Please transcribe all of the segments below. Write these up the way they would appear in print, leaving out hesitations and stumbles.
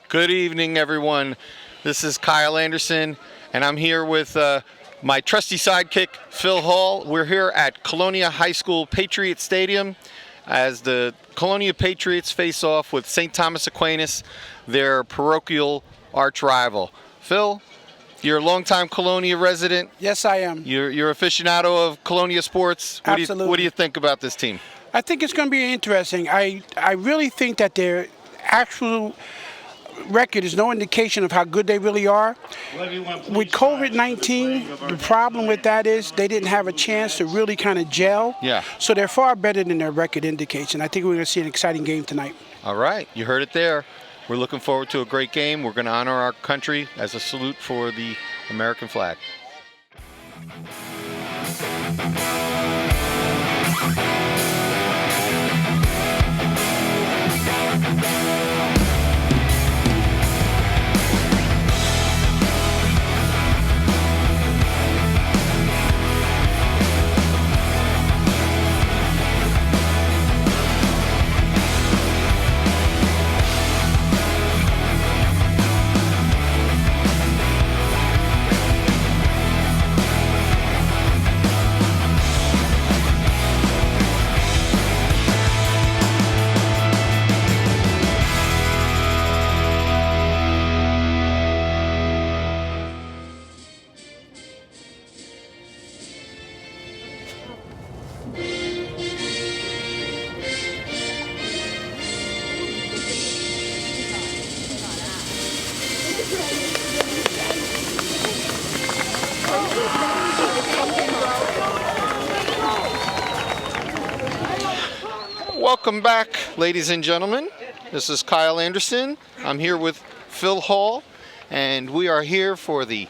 Good evening, everyone. This is Kyle Anderson, and I'm here with my trusty sidekick, Phil Hall. We're here at Colonia High School Patriot Stadium as the Colonia Patriots face off with St. Thomas Aquinas, their parochial arch rival. Phil, you're a longtime Colonia resident. Yes, I am. You're aficionado of Colonia sports. Absolutely. What do you think about this team? I think it's going to be interesting. I really think that their actual record is no indication of how good they really are. With COVID-19, the problem with that is they didn't have a chance to really kind of gel. Yeah. So they're far better than their record indicates, and I think we're going to see an exciting game tonight. All right, you heard it there. We're looking forward to a great game. We're going to honor our country as a salute for the American flag. Welcome back, ladies and gentlemen. This is Kyle Anderson. I'm here with Phil Hall, and we are here for the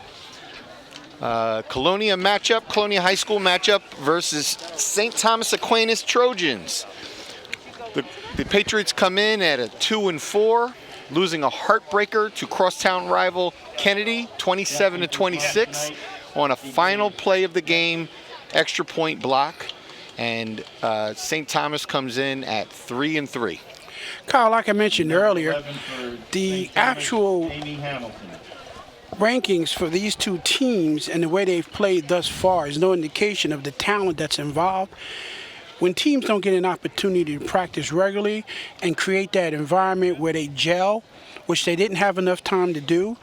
Colonia matchup, Colonia High School matchup versus St. Thomas Aquinas Trojans. The Patriots come in at a 2-4, losing a heartbreaker to crosstown rival Kennedy, 27-26, on a final play of the game, extra point block. And St. Thomas comes in at 3-3. Kyle, like I mentioned earlier, the actual rankings for these two teams and the way they've played thus far is no indication of the talent that's involved. When teams don't get an opportunity to practice regularly and create that environment where they gel, which they didn't have enough time to do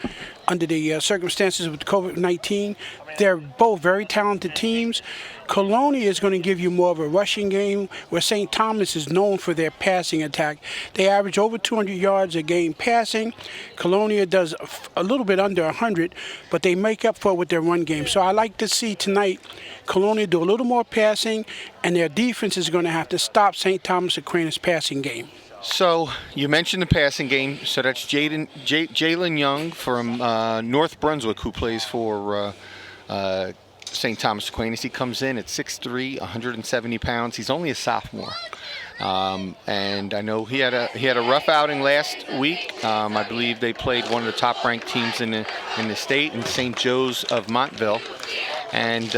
under the circumstances with COVID-19, they're both very talented teams. Colonia is going to give you more of a rushing game, where St. Thomas is known for their passing attack. They average over 200 yards a game passing. Colonia does a little bit under 100, but they make up for it with their run game. So I like to see tonight Colonia do a little more passing, and their defense is going to have to stop St. Thomas Aquinas' passing game. So you mentioned the passing game. So that's Jalen Young from North Brunswick, who plays for St. Thomas Aquinas. He comes in at 6'3", 170 pounds. He's only a sophomore. And I know he had a rough outing last week. I believe they played one of the top-ranked teams in the state, in St. Joe's of Montville. And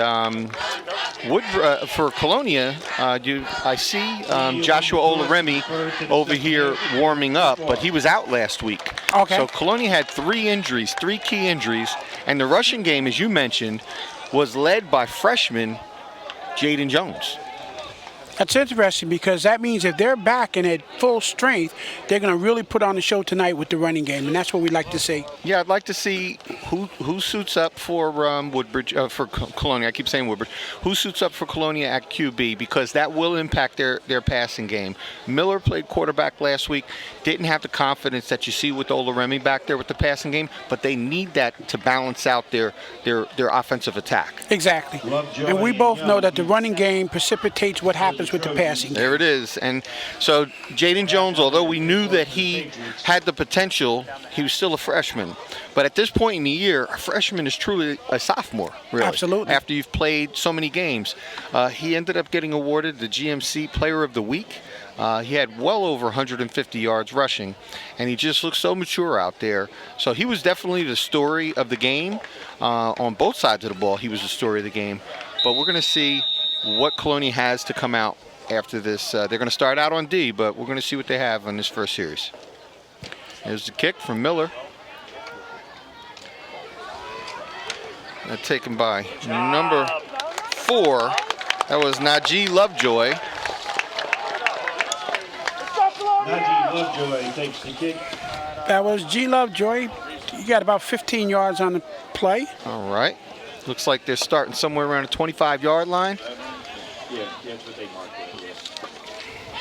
for Colonia, I see Joshua Olaremi over here warming up, but he was out last week. Okay. So Colonia had three key injuries, and the rushing game, as you mentioned, was led by freshman Jaden Jones. That's interesting, because that means if they're back and at full strength, they're going to really put on the show tonight with the running game, and that's what we like to see. Yeah, I'd like to see who suits up for Woodbridge, for Colonia. I keep saying Woodbridge. Who suits up for Colonia at QB, because that will impact their passing game. Miller played quarterback last week. Didn't have the confidence that you see with Olaremi back there with the passing game, but they need that to balance out their offensive attack. Exactly. And we both know that the running game precipitates what happens with the passing game. There it is. And so Jaden Jones, although we knew that he had the potential, he was still a freshman. But at this point in the year, a freshman is truly a sophomore, really. Absolutely. After you've played so many games. He ended up getting awarded the GMC Player of the Week. He had well over 150 yards rushing, and he just looked so mature out there. So he was definitely the story of the game. On both sides of the ball, he was the story of the game. But we're going to see what Colonia has to come out after this. They're going to start out on D, but we're going to see what they have on this first series. Here's the kick from Miller. Taken by number 4. That was Najee Lovejoy. Najee Lovejoy takes the kick. That was G. Lovejoy. He got about 15 yards on the play. All right. Looks like they're starting somewhere around the 25-yard line. Yeah, that's what they marked it.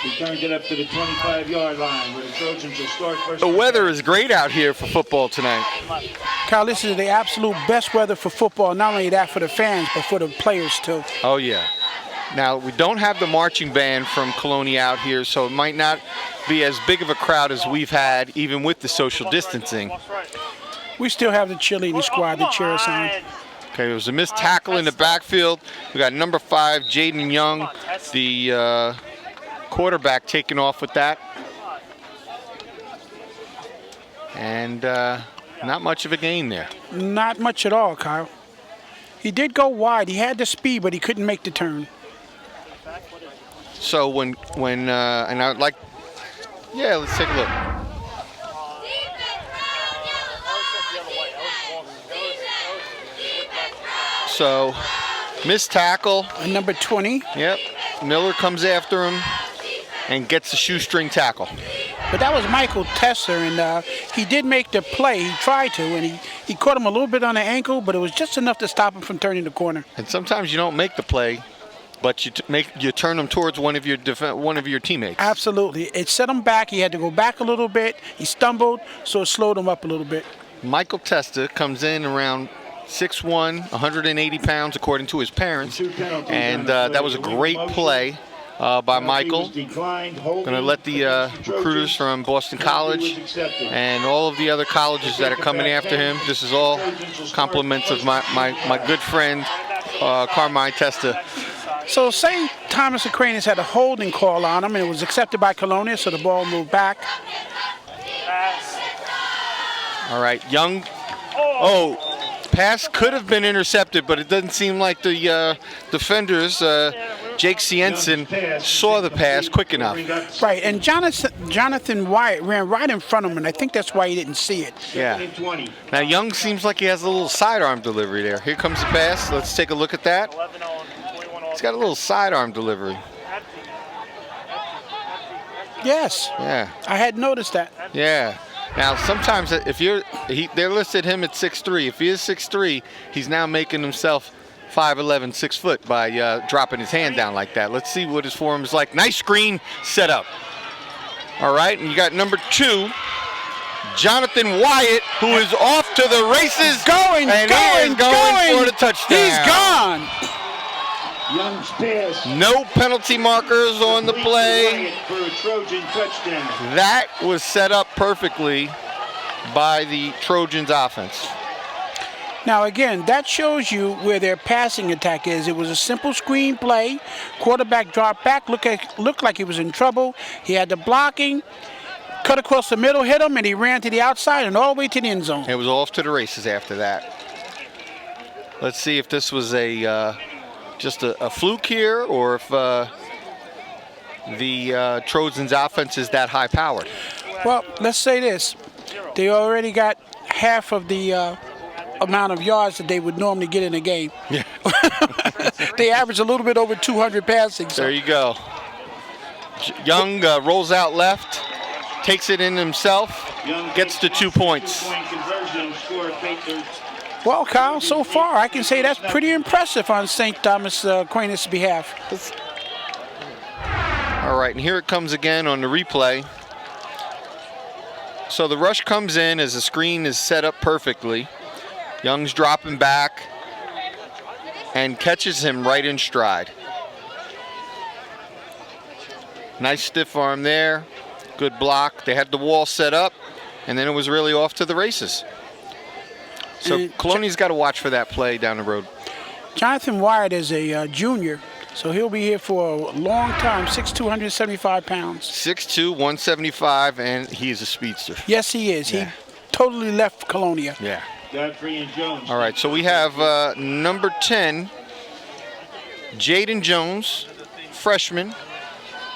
He turned it up to the 25-yard line where the Trojans will start first. The weather is great out here for football tonight. Kyle, this is the absolute best weather for football. Not only that for the fans, but for the players too. Oh, yeah. Now, we don't have the marching band from Colonia out here, so it might not be as big of a crowd as we've had, even with the social distancing. We still have the cheerleading squad to cheer us on. Okay, there was a missed tackle in the backfield. We got number 5, Jaden Young, the quarterback, taking off with that. And not much of a gain there. Not much at all, Kyle. He did go wide. He had the speed, but he couldn't make the turn. So when and I would like, yeah, let's take a look. So, missed tackle. And number 20. Yep. Miller comes after him and gets the shoestring tackle. But that was Michael Tesser, and he did make the play. He tried to, and he caught him a little bit on the ankle, but it was just enough to stop him from turning the corner. And sometimes you don't make the play, but you turn them towards one of your teammates. Absolutely. It set him back. He had to go back a little bit. He stumbled, so it slowed him up a little bit. Michael Testa comes in around 6'1", 180 pounds, according to his parents. And that was a great play by Michael. Going to let the recruiters from Boston College and all of the other colleges that are coming after him. This is all compliments of my good friend, Carmine Testa. So St. Thomas Aquinas had a holding call on him, and it was accepted by Colonia, so the ball moved back. All right, Young. Oh, pass could have been intercepted, but it doesn't seem like the defenders, Jake Cienson, saw the pass quick enough. Right, and Jonathan Wyatt ran right in front of him, and I think that's why he didn't see it. Yeah. Now, Young seems like he has a little sidearm delivery there. Here comes the pass. Let's take a look at that. He's got a little sidearm delivery. Yes. Yeah. I had noticed that. Yeah. Now, sometimes if they listed him at 6'3". If he is 6'3", he's now making himself 5'11", 6 foot by dropping his hand down like that. Let's see what his form is like. Nice screen setup. All right, and you got number 2, Jonathan Wyatt, who is off to the races. Going For the touchdown. He's gone. Young's pass. No penalty markers on the play. For a Trojan touchdown. That was set up perfectly by the Trojans offense. Now, again, that shows you where their passing attack is. It was a simple screen play. Quarterback dropped back, looked like he was in trouble. He had the blocking, cut across the middle, hit him, and he ran to the outside and all the way to the end zone. It was off to the races after that. Let's see if this was just a fluke here, or if the Trojans offense is that high powered. Well, let's say this. They already got half of the amount of yards that they would normally get in a game. Yeah. They average a little bit over 200 passing. So. There you go. Young rolls out left, takes it in himself, gets the 2 points. Well, Kyle, so far I can say that's pretty impressive on St. Thomas Aquinas' behalf. All right, and here it comes again on the replay. So the rush comes in as the screen is set up perfectly. Young's dropping back and catches him right in stride. Nice stiff arm there. Good block. They had the wall set up, and then it was really off to the races. So Colonia's got to watch for that play down the road. Jonathan Wyatt is a junior, so he'll be here for a long time, 6'2", 175 pounds. 6'2", 175, and he's a speedster. Yes, he is. Yeah. He totally left Colonia. Yeah. Godfrey and Jones. All right, so we have number 10, Jaden Jones, freshman,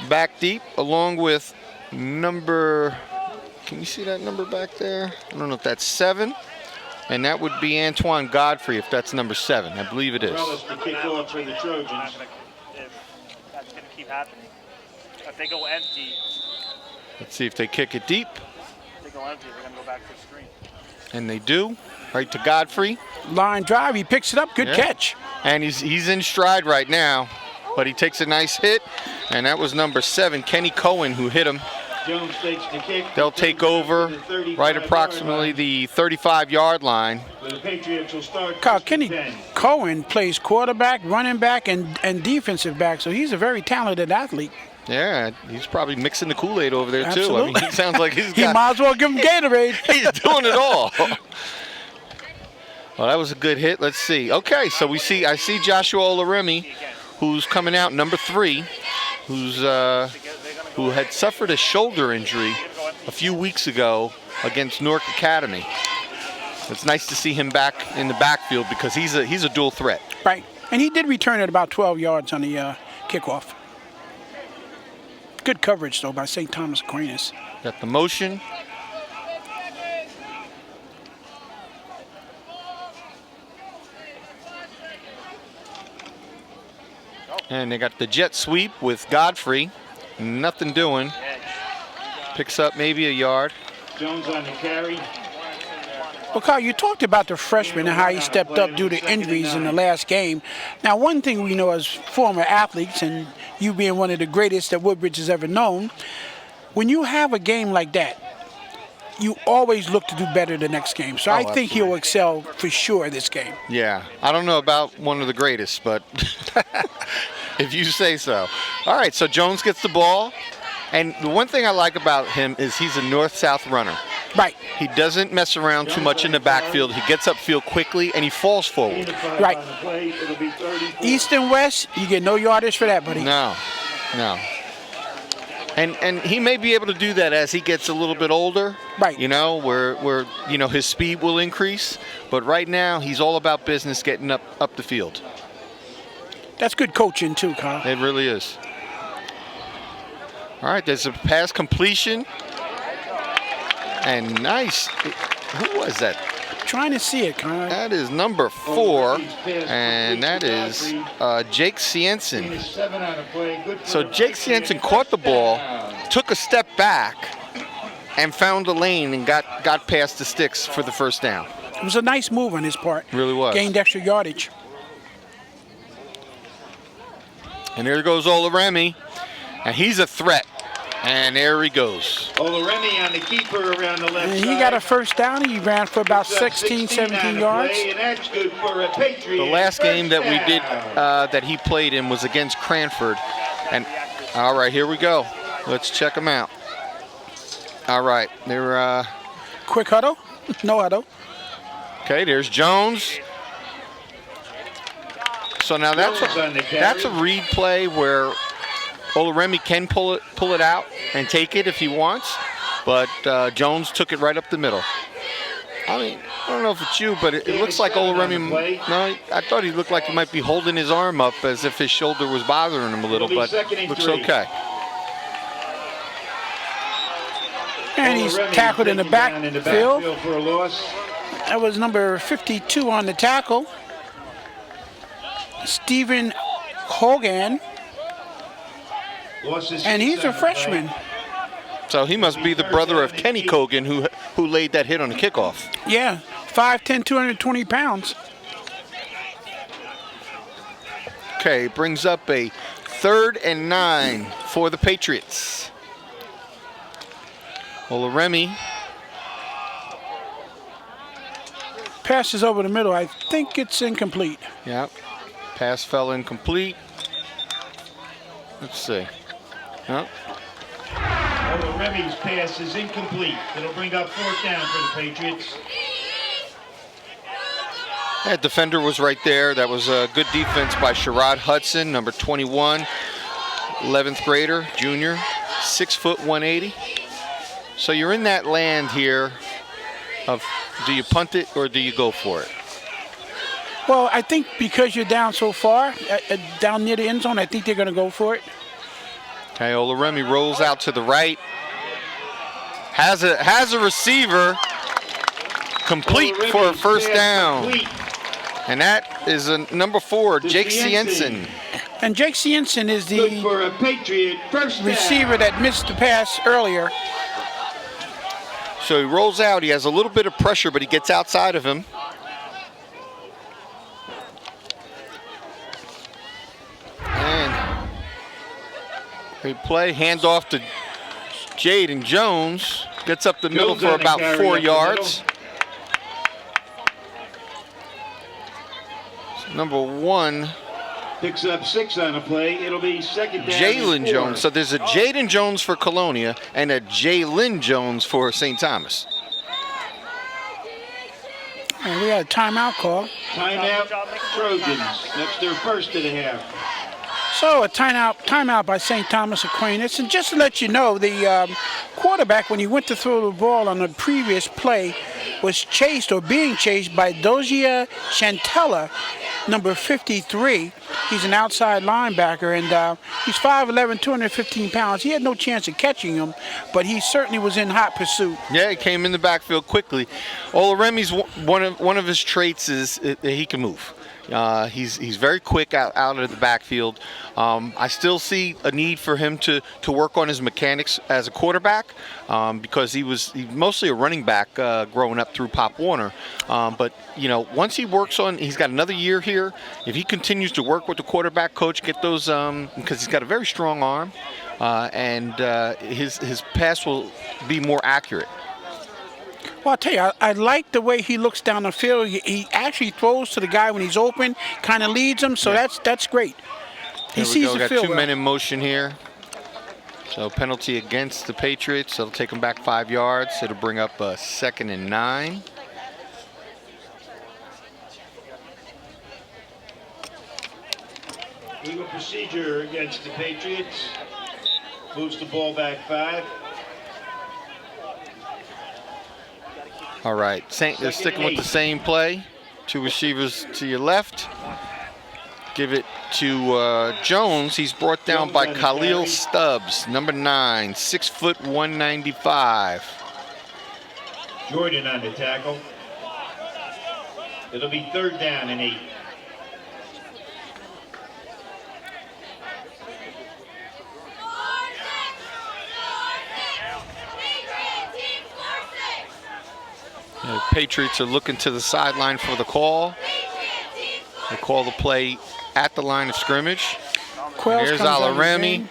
back deep, along with number Can you see that number back there? I don't know if that's 7. And that would be Antoine Godfrey if that's number 7. I believe it is. Relish to kick off for the Trojans. If that's going to keep happening. If they go empty, Let's see if they kick it deep. if they go empty, they're going to go back to the screen. And they do. Right to Godfrey. Line drive, he picks it up. Good Yeah. catch. And he's in stride right now. But he takes a nice hit. And that was number 7, Kenny Cohen, who hit him. Jones takes the kick. They'll take over right approximately the 35-yard line. The Patriots will start. Kyle, first and Kenny 10. Cohen plays quarterback, running back, and defensive back, so he's a very talented athlete. Yeah, he's probably mixing the Kool-Aid over there, too. I mean, Absolutely. he sounds like he's He got, might as well give him Gatorade. he's doing it all. Well, that was a good hit. Let's see. Okay, so I see Joshua Olaremi, who's coming out, number 3, who had suffered a shoulder injury a few weeks ago against Newark Academy. It's nice to see him back in the backfield because he's a dual threat. Right, and he did return at about 12 yards on the kickoff. Good coverage, though, by St. Thomas Aquinas. Got the motion. And they got the jet sweep with Godfrey. Nothing doing. Picks up maybe a yard. Jones on the carry. Well, Kyle, you talked about the freshman and how he stepped up due to injuries in the last game. Now, one thing we know as former athletes, and you being one of the greatest that Woodbridge has ever known, when you have a game like that, you always look to do better the next game. So I think he'll excel for sure this game. Yeah, I don't know about one of the greatest, but if you say so. All right, so Jones gets the ball. And the one thing I like about him is he's a north-south runner. Right. He doesn't mess around too much in the backfield. He gets upfield quickly, and he falls forward. Right. East and west, you get no yardage for that, buddy. No. And he may be able to do that as he gets a little bit older. Right. You know, where his speed will increase. But right now, he's all about business getting up the field. That's good coaching, too, Kyle. It really is. All right, there's a pass completion. And nice. Who was that? Trying to see it, Kyle. That is number 4, and that is Jake Siensen. So Jake Siensen caught the ball, took a step back, and found a lane and got past the sticks for the first down. It was a nice move on his part. Really was. Gained extra yardage. And here goes Olaremi, and he's a threat. And there he goes. Olaremi on the keeper around the left And side. he got a first down. He ran for about 16, 17 yards. And that's good for a Patriot. The last game that we First did, down. that he played in was against Cranford. And all right, here we go. Let's check them out. All right, they're Quick huddle. No huddle. okay. There's Jones. So now that's a read play where Olaremi can pull it out and take it if he wants, but Jones took it right up the middle. I mean, I don't know if it's you, but it looks like Olaremi. No, I thought he looked like he might be holding his arm up as if his shoulder was bothering him a little, but looks okay. And he's Olaremi tackled in the taken down in the backfield. backfield for a loss. That was number 52 on the tackle. Stephen Hogan. And he's a freshman. So he must be the brother of Kenny Cogan who laid that hit on the kickoff. Yeah, 5'10", 220 pounds. Okay, brings up a 3rd and 9 for the Patriots. Olaremi. Passes over the middle. I think it's incomplete. Yeah, pass fell incomplete. Let's see. Yep. Olaremi's pass is incomplete. It'll bring up 4th down for the Patriots. That defender was right there. That was a good defense by Sherrod Hudson, number 21, 11th grader, junior, 6 foot 180. So you're in that land here of do you punt it or do you go for it? Well, I think because you're down so far, down near the end zone, I think they're going to go for it. Okay, Olaremi rolls out to the right. Has a receiver complete for a first down. Complete. And that is number 4, Jake Cienson. Cienson. And Jake Cienson is Good the for a Patriot first down. receiver that missed the pass earlier. So he rolls out. He has a little bit of pressure, but he gets outside of him. And they play handoff to Jaden Jones. Gets up the middle Jones for on the about carry 4 up the yards. Number 1, Picks up 6 on a play. It'll be second down. Jalen and 4. Jones. So there's a Jaden Jones for Colonia and a Jalen Jones for St. Thomas. And we got a timeout call. Timeout, Trojans. That's their first of the half. So a timeout by St. Thomas Aquinas. And just to let you know, the quarterback, when he went to throw the ball on the previous play, was chased or being chased by Dozier Chantella, number 53. He's an outside linebacker, and he's 5'11", 215 pounds. He had no chance of catching him, but he certainly was in hot pursuit. Yeah, he came in the backfield quickly. Olaremi's one of his traits is that he can move. He's very quick out of the backfield. I still see a need for him to work on his mechanics as a quarterback because he's mostly a running back growing up through Pop Warner. But once he works on, he's got another year here. If he continues to work with the quarterback coach, get those because he's got a very strong arm, and his pass will be more accurate. Well, I'll tell you, I like the way he looks down the field. He actually throws to the guy when he's open, kind of leads him, so that's great. He sees the Got field 2 well. men in motion here. So penalty against the Patriots. That'll take them back 5 yards. It'll bring up a 2nd and 9. Legal procedure against the Patriots. Moves the ball back 5. All right, they're sticking with the same play. 2 receivers to your left. Give it to Jones. He's brought down by Khalil Stubbs, number 9, 6 foot 195. Jordan on the tackle. It'll be 3rd down and 8. The Patriots are looking to the sideline for the call. They call the play at the line of scrimmage. Quells Here's comes on the Alaremi. game.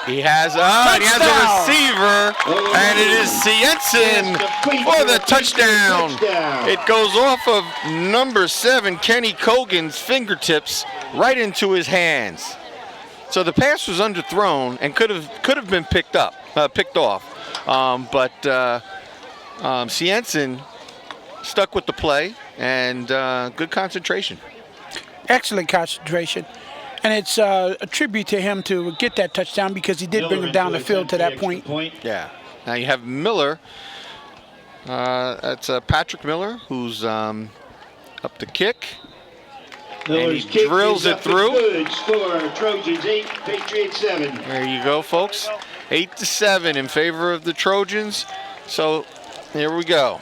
He has a receiver, and it is Cienson for the touchdown. It goes off of number 7, Kenny Cogan's fingertips, right into his hands. So the pass was underthrown and could have been picked off, but Cienson stuck with the play and good concentration. Excellent concentration. And it's a tribute to him to get that touchdown because he did bring him down the field to that point. Yeah. Now you have Miller. That's Patrick Miller, who's up to kick. Miller's and he drills it through. Good score. Trojans 8, Patriots 7. There you go, folks. 8-7 in favor of the Trojans. So here we go.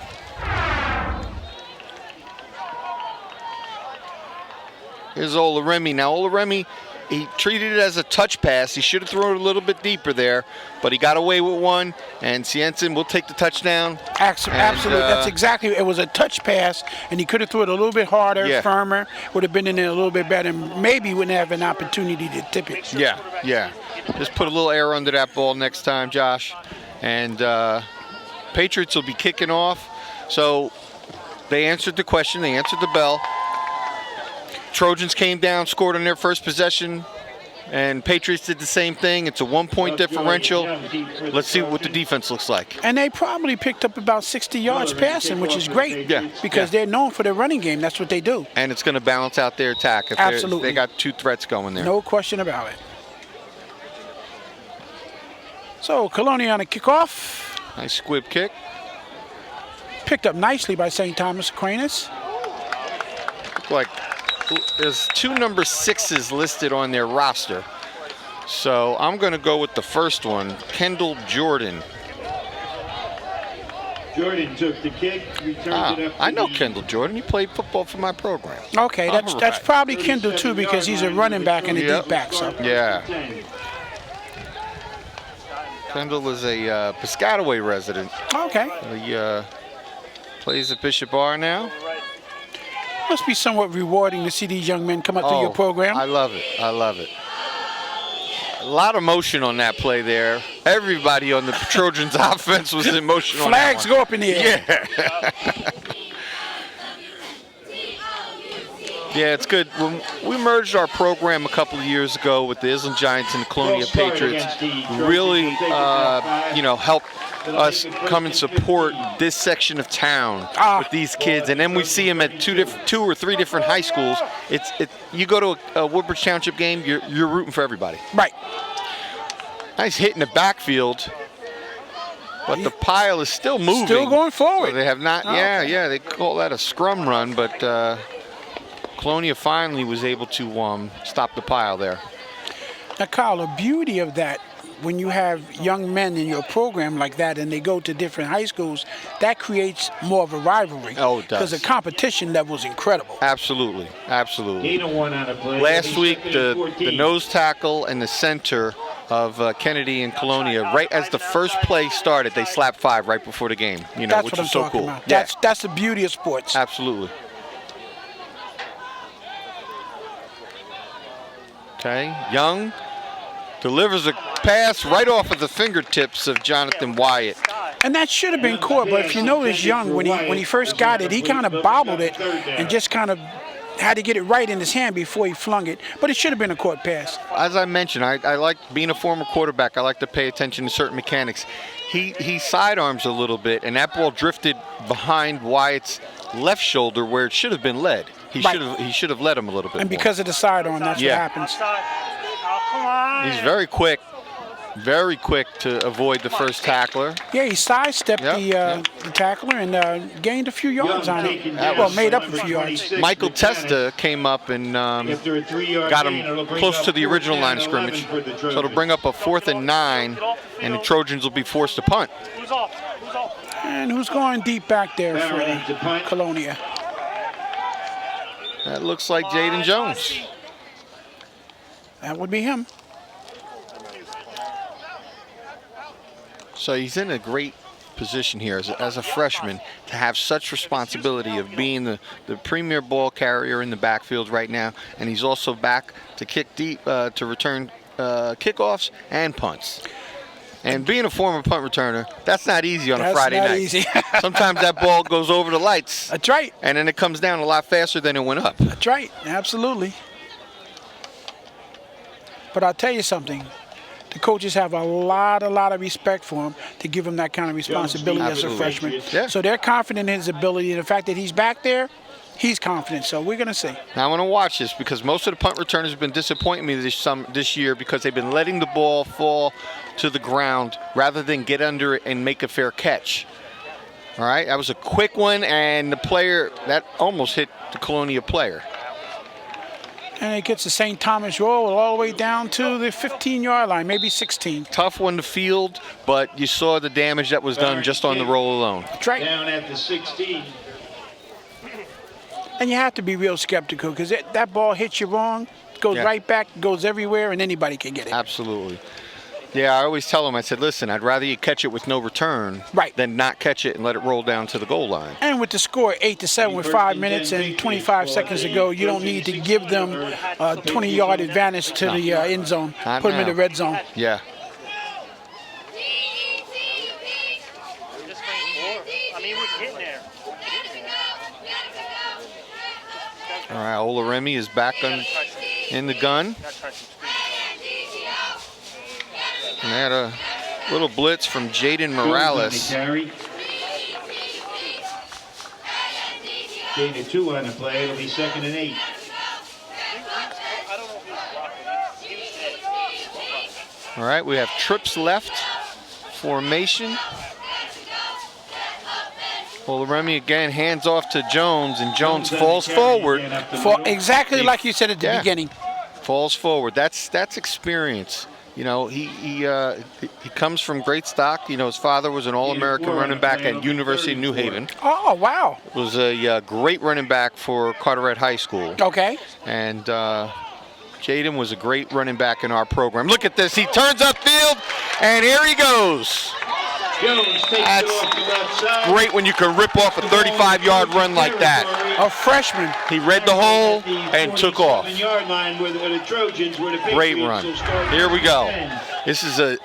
Here's Olaremi. Now Olaremi, he treated it as a touch pass. He should have thrown it a little bit deeper there, but he got away with one, and Cienson will take the touchdown. Absolutely. That's exactly. It was a touch pass, and he could have threw it a little bit harder, firmer, would have been in there a little bit better, and maybe wouldn't have an opportunity to tip it. Yeah. Just put a little air under that ball next time, Josh. And Patriots will be kicking off. So they answered the question. They answered the bell. Trojans came down, scored on their first possession, and Patriots did the same thing. It's a 1-point differential. Let's see what the defense looks like. And they probably picked up about 60 yards passing, which is great. Yeah. Because they're known for their running game. That's what they do. And it's going to balance out their attack. If Absolutely. They got 2 threats going there. No question about it. So Colonia on a kickoff. Nice squib kick. Picked up nicely by St. Thomas Aquinas. Look like there's 2 number 6s listed on their roster. So I'm going to go with the first one, Kendall Jordan. Jordan took the kick, returned it up. I know Kendall Jordan. He played football for my program. Okay, that's All that's right. probably Kendall too because he's a running back and a Yep. deep back. So Yeah. Kendall is a Piscataway resident. okay, He plays at Bishop Bar now. must be somewhat rewarding to see these young men come up through your program. I love it. I love it. A lot of motion on that play there. Everybody on the Trojans offense was in motion on that Flags one. go up in the air. Yeah. Yeah, it's good. When we merged our program a couple of years ago with the Island Giants and the Colonia Patriots, really, helped us come and support this section of town with these kids. And then we see them at two or three different high schools. You go to a Woodbridge Township game, you're rooting for everybody. Right. Nice hit in the backfield, but the pile is still moving. Still going forward. So they have not. Yeah, they call that a scrum run, but Colonia finally was able to stop the pile there. Now, Kyle, the beauty of that, when you have young men in your program like that and they go to different high schools, that creates more of a rivalry. Oh, it does. Because the competition level is incredible. Absolutely, absolutely. Gain of 1 on a play. Last week, Second and the 14. nose tackle and the center of Kennedy and Colonia, right as the first play started, they slapped 5 right before the game. That's which what I'm is so talking cool. about. Yeah, That's the beauty of sports. absolutely. Okay, Young delivers a pass right off of the fingertips of Jonathan Wyatt. And that should have been caught, but if you notice Young, when he first got it, he kind of bobbled it and just kind of had to get it right in his hand before he flung it. But it should have been a caught pass. As I mentioned, I like being a former quarterback. I like to pay attention to certain mechanics. He sidearms a little bit, and that ball drifted behind Wyatt's left shoulder where it should have been led. He should have led him a little bit And more. because of the sidearm, that's what happens. Oh, come on. He's very quick to avoid the first tackler. Yeah, he sidestepped Yep, the tackler and gained a few yards on it. taking Well, down made up a number few yards. 26, Michael McManus. Testa came up and After a 3-yard got gain, it'll him bring close up to the 4th original line of down, scrimmage. 11 for the So it'll Trojans. bring up a 4th and 9, and the Trojans will be forced to punt. Who's off? Who's off? And who's going deep back there Barrett to for punt. Colonia? That looks like Jaden Jones. That would be him. So he's in a great position here as a freshman to have such responsibility of being the premier ball carrier in the backfield right now, and he's also back to kick deep to return kickoffs and punts. And being a former punt returner, that's not easy on a Friday not night. easy. Sometimes that ball goes over the lights, That's right. and then it comes down a lot faster than it went up. That's right. Absolutely. But I'll tell you something. The coaches have a lot of respect for him to give him that kind of responsibility as a Absolutely. freshman. Yeah. So they're confident in his ability. And the fact that he's back there, he's confident. So we're going to see. Now I want to watch this because most of the punt returners have been disappointing me this year because they've been letting the ball fall to the ground rather than get under it and make a fair catch. All right, that was a quick one, and the player that almost hit the Colonia player. And it gets the St. Thomas roll all the way down to the 15-yard line, maybe 16. Tough one to field, but you saw the damage that was done just on the roll alone. That's right. Down at the 16. And you have to be real skeptical because that ball hits you wrong, goes Yeah. right back, goes everywhere, and anybody can get it. Absolutely. Yeah, I always tell them, I said, listen, I'd rather you catch it with no return than not catch it and let it roll down to the goal line. And with the score 8-7 with 5 minutes and 25 seconds to go, you don't need to give them a 20-yard advantage to the end zone. Not Put them in now. the red zone. Yeah. Just playing 4. I mean, we're getting there. All right, Olaremi is back in the gun. And they had a little blitz from Jaden Morales. Carry. Gain of 2 on the play. It'll be 2nd and 8. All right, we have trips left. Formation. Olaremi again hands off to Jones, and Jones falls forward. Exactly like you said at the beginning. Falls forward. That's experience. You know, he comes from great stock. You know, his father was an All-American running back at University of New Haven. Oh, wow. Was a great running back for Carteret High School. Okay. And Jaden was a great running back in our program. Look at this. He turns upfield, and here he goes. Jones takes it off the left side. Great when you can rip off a 35-yard run like that. A freshman. He read the hole and took off. 27-yard line where the Trojans were the Great Patriots run. will start Here we go. 10. This is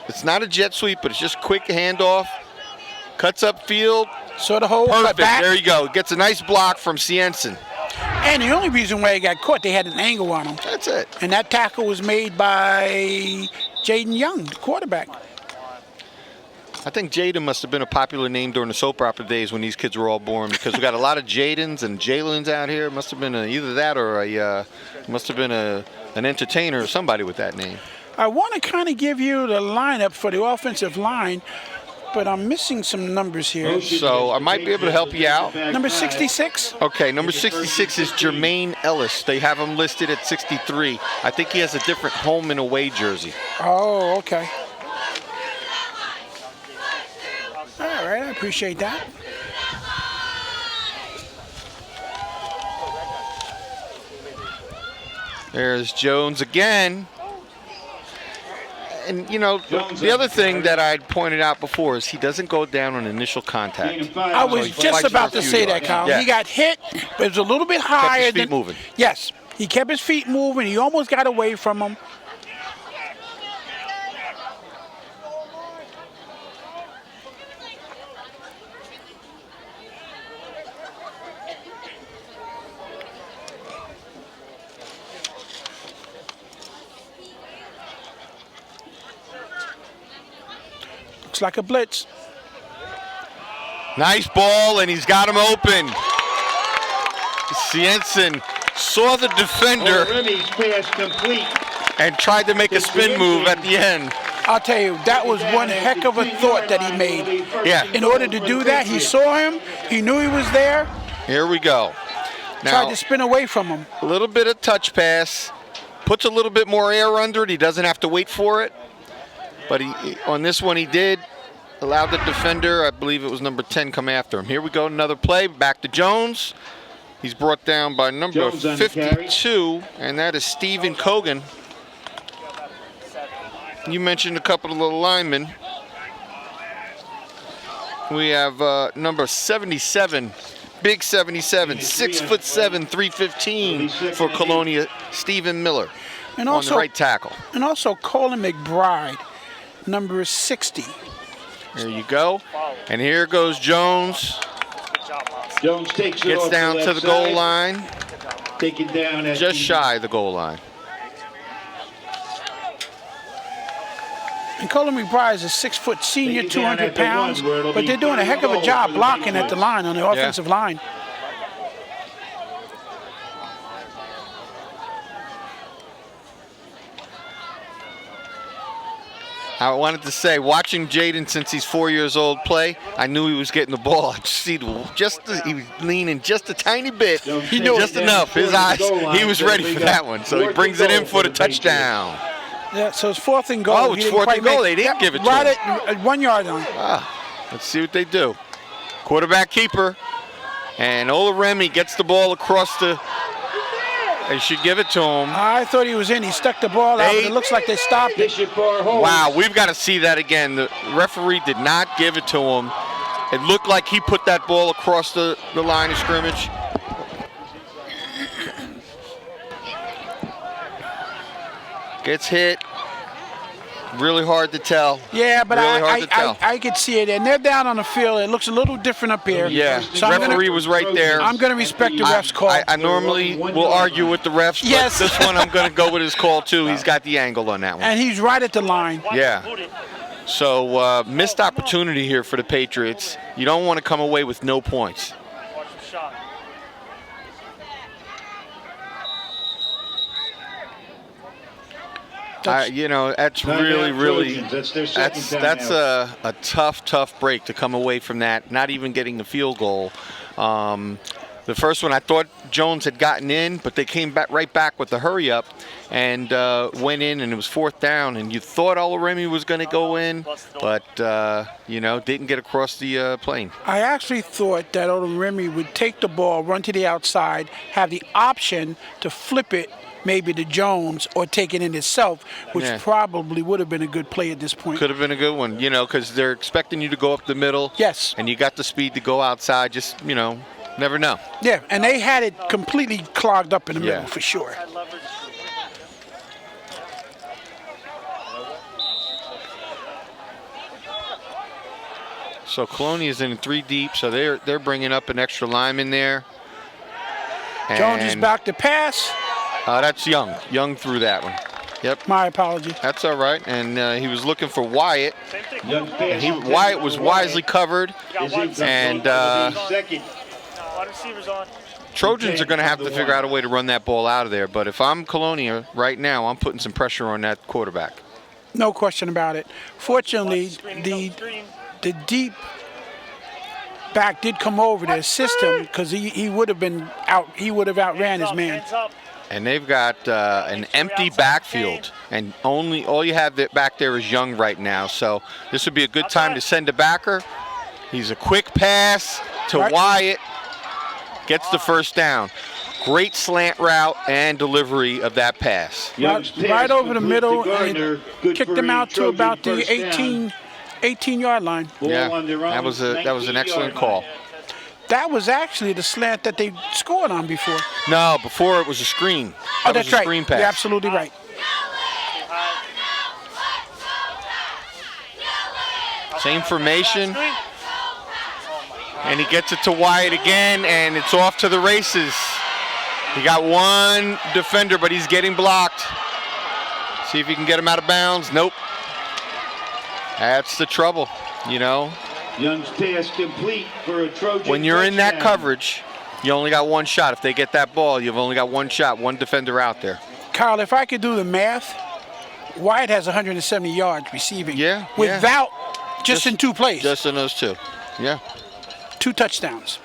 it's not a jet sweep, but it's just quick handoff. Cuts upfield. Sort of hold, cut Perfect. back. There you go. Gets a nice block from Cienson. And the only reason why he got caught, they had an angle on him. That's it. And that tackle was made by Jaden Young, the quarterback. I think Jaden must have been a popular name during the soap opera days when these kids were all born, because we got a lot of Jadens and Jalen's out here. It must have been either that or must have been an entertainer or somebody with that name. I want to kind of give you the lineup for the offensive line, but I'm missing some numbers here. So I might be able to help you out. Number 66? Okay, number 66 is Jermaine Ellis. They have him listed at 63. I think he has a different home and away jersey. Oh, okay. All right, I appreciate that. There's Jones again. And, you know, the other thing that I'd pointed out before is he doesn't go down on initial contact. I was he just fights about for a to few say that, yards. Kyle. Yeah. He got hit, but it was a little bit higher Kept his than feet moving. Yes, he kept his feet moving. He almost got away from him. Looks like a blitz. Nice ball, and he's got him open. Cienson saw the defender Remy's pass complete. and tried to make a spin move at the end. I'll tell you, that was one heck of a thought that he made. Yeah. In order to do that, he saw him. He knew he was there. Here we go. Tried Now, to spin away from him. a little bit of touch pass. Puts a little bit more air under it. He doesn't have to wait for it. But on this one, he did. Allowed the defender, I believe it was number 10, come after him. Here we go, another play. Back to Jones. He's brought down by number Jones on the carry. 52, and that is Stephen Cogan. You mentioned a couple of the linemen. We have number 77, big 77, 6'7", 315 for Colonia, Stephen Miller And on also, the right tackle. and also Colin McBride, number 60. There you go. And here goes Jones. Good job, Moss. Jones takes it Gets off down the to left the goal side. line, Taken down at just the shy of the goal line. And Colin McBride is a 6-foot senior, Take it down 200 at the one pounds, where it'll but be they're doing a heck of a goal job for the blocking at the Patriots. line on the offensive line. I wanted to say, watching Jaden since he's 4 years old play, I knew he was getting the ball. I see he was leaning just a tiny bit, He knew just it. enough. His eyes, he was ready for that one. So he brings it in for the touchdown. Yeah, so it's 4th and goal. Oh, He it's didn't 4th quite and goal. make- They didn't Yep, give it to right him. at 1 yard line. Let's see what they do. Quarterback keeper. And Ola Remy gets the ball across the. They should give it to him. I thought he was in. He stuck the ball out, but it looks like they stopped it. Bishop Bar Hole. Wow, we've got to see that again. The referee did not give it to him. It looked like he put that ball across the line of scrimmage. Gets hit. Really hard to tell. Yeah, but Really hard to tell. I could see it, and they're down on the field. It looks a little different up here. Yeah, so referee was right there. I'm going to respect the ref's call. I normally will argue with the refs, but Yes. this one I'm going to go with his call too. He's got the angle on that one. And he's right at the line. Yeah. So missed opportunity here for the Patriots. You don't want to come away with no points. Watch the shot. You know, that's Timeout really, Trojans. That's their second that's timeout. a tough break to come away from that, not even getting the field goal. The The first one I thought Jones had gotten in, but they came back right back with the hurry up and went in, and it was 4th down. And you thought Oloremi was going to go in, but didn't get across the plane. I actually thought that Oloremi would take the ball, run to the outside, have the option to flip it maybe to Jones or take it in itself, which probably would have been a good play at this point. Could have been a good one, because they're expecting you to go up the middle. Yes. And you got the speed to go outside. Just, never know. Yeah, and they had it completely clogged up in the middle for sure. So Colonia is in 3 deep, so they're bringing up an extra lineman there. Jones is back to pass. That's Young. Young threw that one. Yep. My apology. That's all right. And he was looking for Wyatt. And Wyatt was wisely covered. And Trojans are going to have to figure out a way to run that ball out of there. But if I'm Colonia right now, I'm putting some pressure on that quarterback. No question about it. Fortunately, the deep back did come over to assist him because he would have been out. He would have outran his man. And they've got an empty backfield, and all you have back there is Young right now. So this would be a good time to send a backer. He's a quick pass to Wyatt, gets the 1st down. Great slant route and delivery of that pass. Right over the middle, and kicked him out to about the 18-yard line. Yeah, that was an excellent call. That was actually the slant that they scored on before. No, before it was a screen. Oh, that's right. Screen pass. You're absolutely right. Same formation. And he gets it to Wyatt again, and it's off to the races. He got one defender, but he's getting blocked. See if he can get him out of bounds. Nope. That's the trouble, Young's pass complete for a Trojan. When you're in that touchdown. coverage, you only got one shot. If they get that ball, you've only got one shot, one defender out there. Kyle, if I could do the math, Wyatt has 170 yards receiving. Yeah. Without just in 2 plays. Just in those 2. Yeah. 2 touchdowns.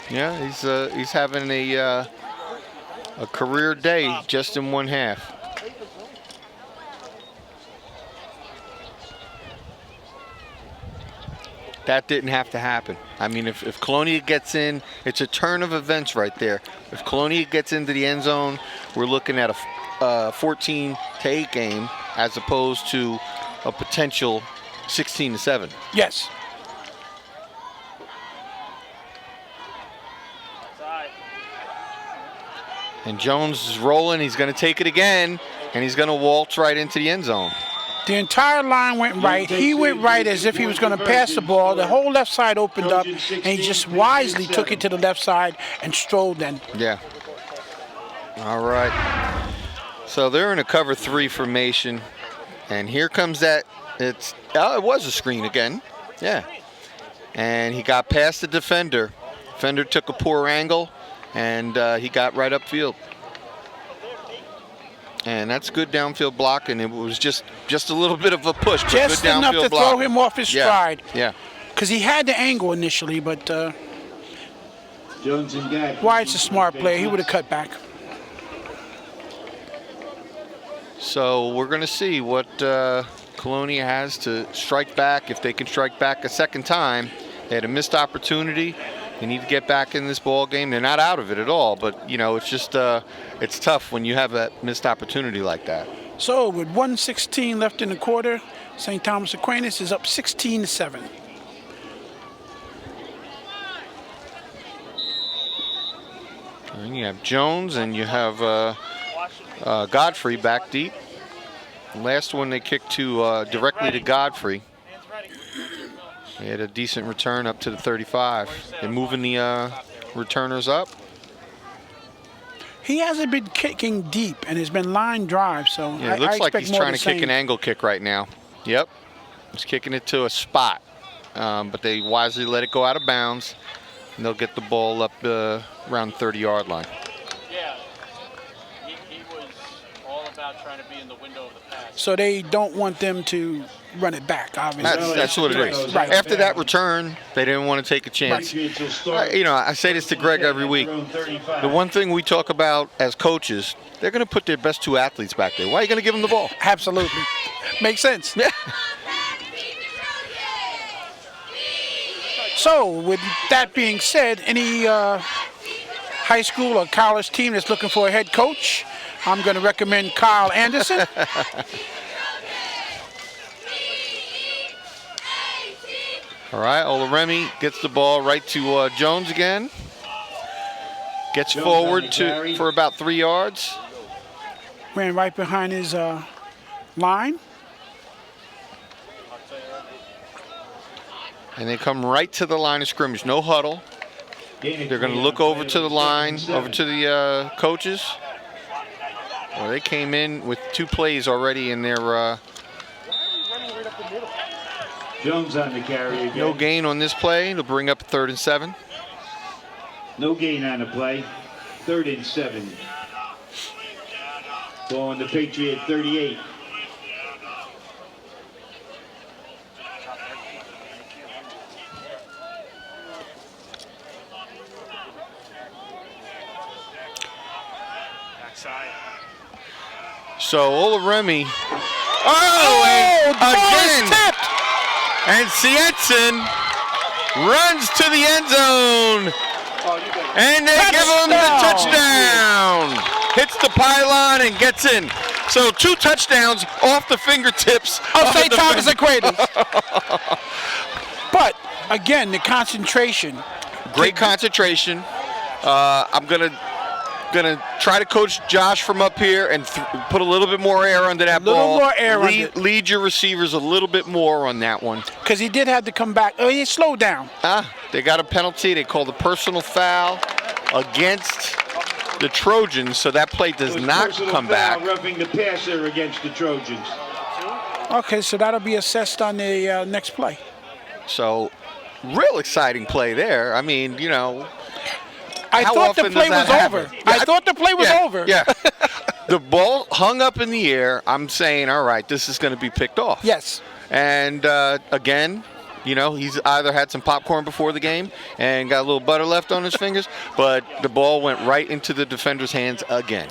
Yeah, he's having a career day just in 1 half. That didn't have to happen. I mean, if Colonia gets in, it's a turn of events right there. If Colonia gets into the end zone, we're looking at a 14-8 game as opposed to a potential 16-7. Yes. And Jones is rolling. He's going to take it again, and he's going to waltz right into the end zone. The entire line went right. He went right as if he was going to pass the ball. The whole left side opened up, and he just wisely took it to the left side and strolled in. Yeah. All right. So they're in a cover 3 formation, and here comes that. It was a screen again. Yeah. And he got past the defender. Defender took a poor angle, and he got right upfield. And that's good downfield block, and it was just a little bit of a push. But just good enough to block. throw him off his stride. Yeah. Because he had the angle initially, but Jones and Gack. Wyatt's a smart player. He would have cut back. So we're going to see what Colonia has to strike back. If they can strike back a second time, they had a missed opportunity. They need to get back in this ball game. They're not out of it at all, but it's just it's tough when you have that missed opportunity like that. So with 1:16 left in the quarter, St. Thomas Aquinas is up 16-7. And you have Jones and you have Godfrey back deep. The last one they kicked to directly to Godfrey. They had a decent return up to the 35. They're moving the returners up. He hasn't been kicking deep, and it's been line drive, so Yeah, it I looks like expect he's more trying of to the kick an same. angle kick right now. Yep. He's kicking it to a spot. But they wisely let it go out of bounds, and they'll get the ball up around the 30-yard line. Yeah. He was all about trying to be in the window of the pass. So they don't want them to run it back, obviously. That's what it is. Right. After that return, they didn't want to take a chance. Patriots will start. I say this to Greg every week. The one thing we talk about as coaches, they're going to put their best 2 athletes back there. Why are you going to give them the ball? Absolutely. Makes sense. Yeah. So, with that being said, any high school or college team that's looking for a head coach, I'm going to recommend Kyle Anderson. All right, Olaremi gets the ball right to Jones again. Gets Jones forward on the carry. for about 3 yards. Ran right behind his line. And they come right to the line of scrimmage. No huddle. They're going to look over to the line, over to the coaches. Well, they came in with 2 plays already in their Jones on the carry again. no gain on this play. It'll bring up 3rd and 7. No gain on the play. 3rd and 7. Ball on the Patriot 38. Backside. So Olaremi. Oh, the ball is again. tipped. And Cienson runs to the end zone. And they give him the touchdown. Hits the pylon and gets in. So 2 touchdowns off the fingertips Of of St. the Thomas Aquinas. But, again, the concentration. Great concentration. I'm gonna try to coach Josh from up here and put a little bit more air under that Little ball. more air under it. Lead your receivers a little bit more on that one. Because he did have to come back. Oh, he slowed down. They got a penalty. They called a personal foul against the Trojans, so that play does It was not personal come foul, back. Roughing the passer against the Trojans. Okay, so that'll be assessed on the next play. So, real exciting play there. I mean, I how thought the often play does was that over. happen? I thought the play was over. Yeah. The ball hung up in the air. I'm saying, all right, this is going to be picked off. Yes. And again, he's either had some popcorn before the game and got a little butter left on his fingers, but the ball went right into the defender's hands again.